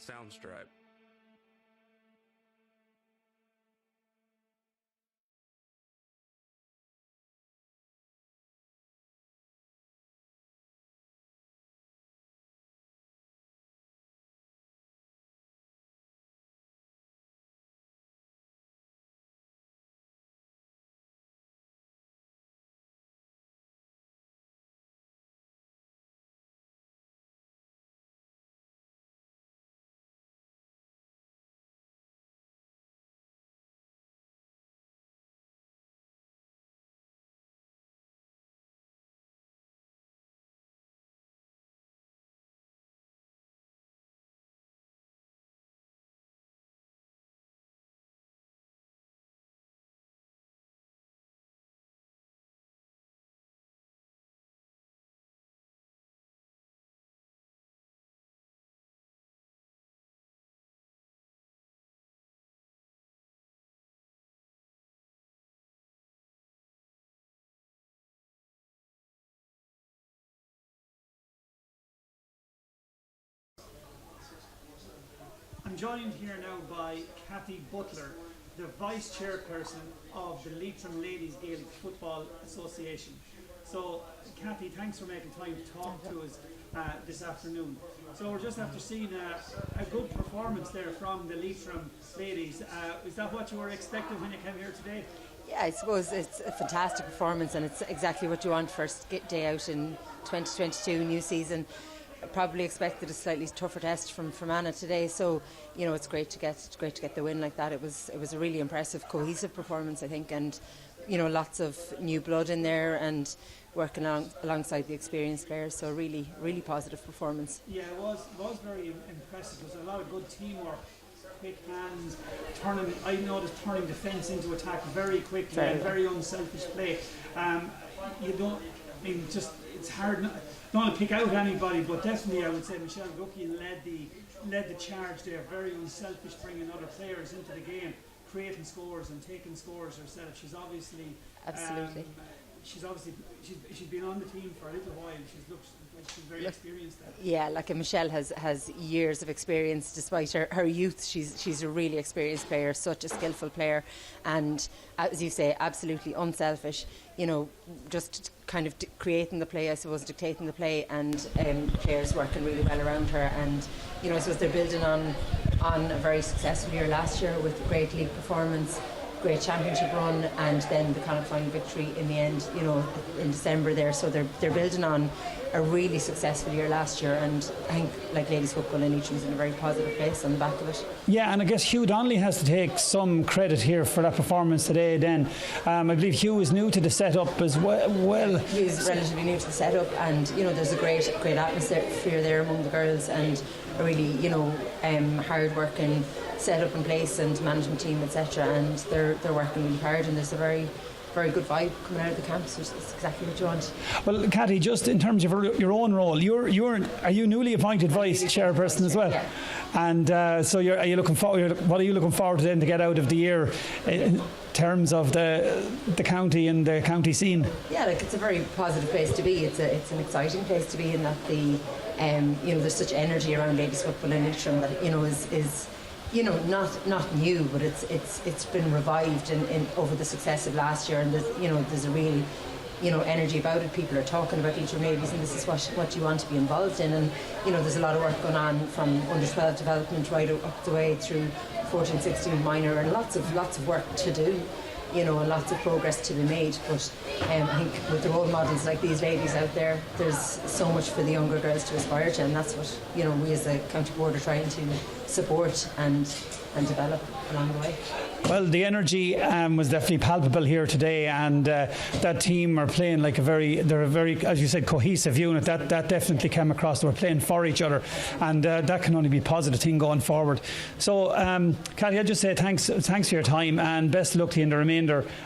E: Soundstripe.
A: I'm joined here now by Kathy Butler, the Vice Chairperson of the Leitrim Ladies Gaelic Football Association. So, Kathy, thanks for making time to talk to us this afternoon. So we're just after seeing a good performance there from the Leitrim ladies. Is that what you were expecting when you came here today?
F: Yeah, I suppose it's a fantastic performance, and it's exactly what you want first day out in 2022 new season. I probably expected a slightly tougher test from Fermanagh today, so it's great to get the win like that. It was a really impressive, cohesive performance, I think, and lots of new blood in there and working alongside the experienced players. So really, really positive performance.
A: Yeah, it was very impressive. There was a lot of good teamwork, quick hands, I noticed turning defence into attack very quickly and very unselfish play. It's hard. Don't want to pick out anybody, but definitely I would say Michelle Guckian led the charge there. Very unselfish, bringing other players into the game, creating scores and taking scores herself. She's obviously she's been on the team for a little while. She's very experienced there.
F: Yeah, Michelle has years of experience despite her youth. She's a really experienced player, such a skillful player, and as you say, absolutely unselfish. Just kind of creating the play, I suppose, dictating the play, and players working really well around her. And I suppose they're building on on a very successful year last year with great league performance, great championship run, and then the Connacht final victory in the end, you know, in December there. So they're building on a really successful year last year, and I think like ladies football in Leitrim is in a very positive place on the back of it.
A: Yeah, and I guess Hugh Donnelly has to take some credit here for that performance today. Then I believe Hugh is new to the setup as well.
F: He's relatively new to the setup, and you know there's a great atmosphere there among the girls, and a really hard working setup in place and management team, etc. And they're working really hard, and there's a very good vibe coming out of the camps, which is exactly what you want.
A: Well, Cathy, just in terms of your own role, are you newly appointed vice chairperson as well?
F: Yeah.
A: And so are you looking forward? What are you looking forward to then to get out of the year in terms of the county and the county scene?
F: Yeah, like it's a very positive place to be. It's an exciting place to be in that there's such energy around ladies football in Leitrim that is not new, but it's been revived in over the success of last year, and there's a real energy about it. People are talking about Leitrim ladies, and this is what you want to be involved in. And there's a lot of work going on from under 12 development right up the way through 14, 16 minor, and lots of work to do. And lots of progress to be made, but I think with the role models like these ladies out there, there's so much for the younger girls to aspire to, and that's what we as a county board are trying to support and develop along the way.
A: Well, the energy was definitely palpable here today, and that team are playing like they're a very, as you said, cohesive unit. That definitely came across. They were playing for each other, and that can only be a positive thing going forward. So, Cathy, I'll just say thanks for your time, and best of luck to you in the remainder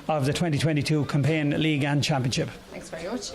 A: of the 2022 campaign, league and championship.
F: Thanks very much.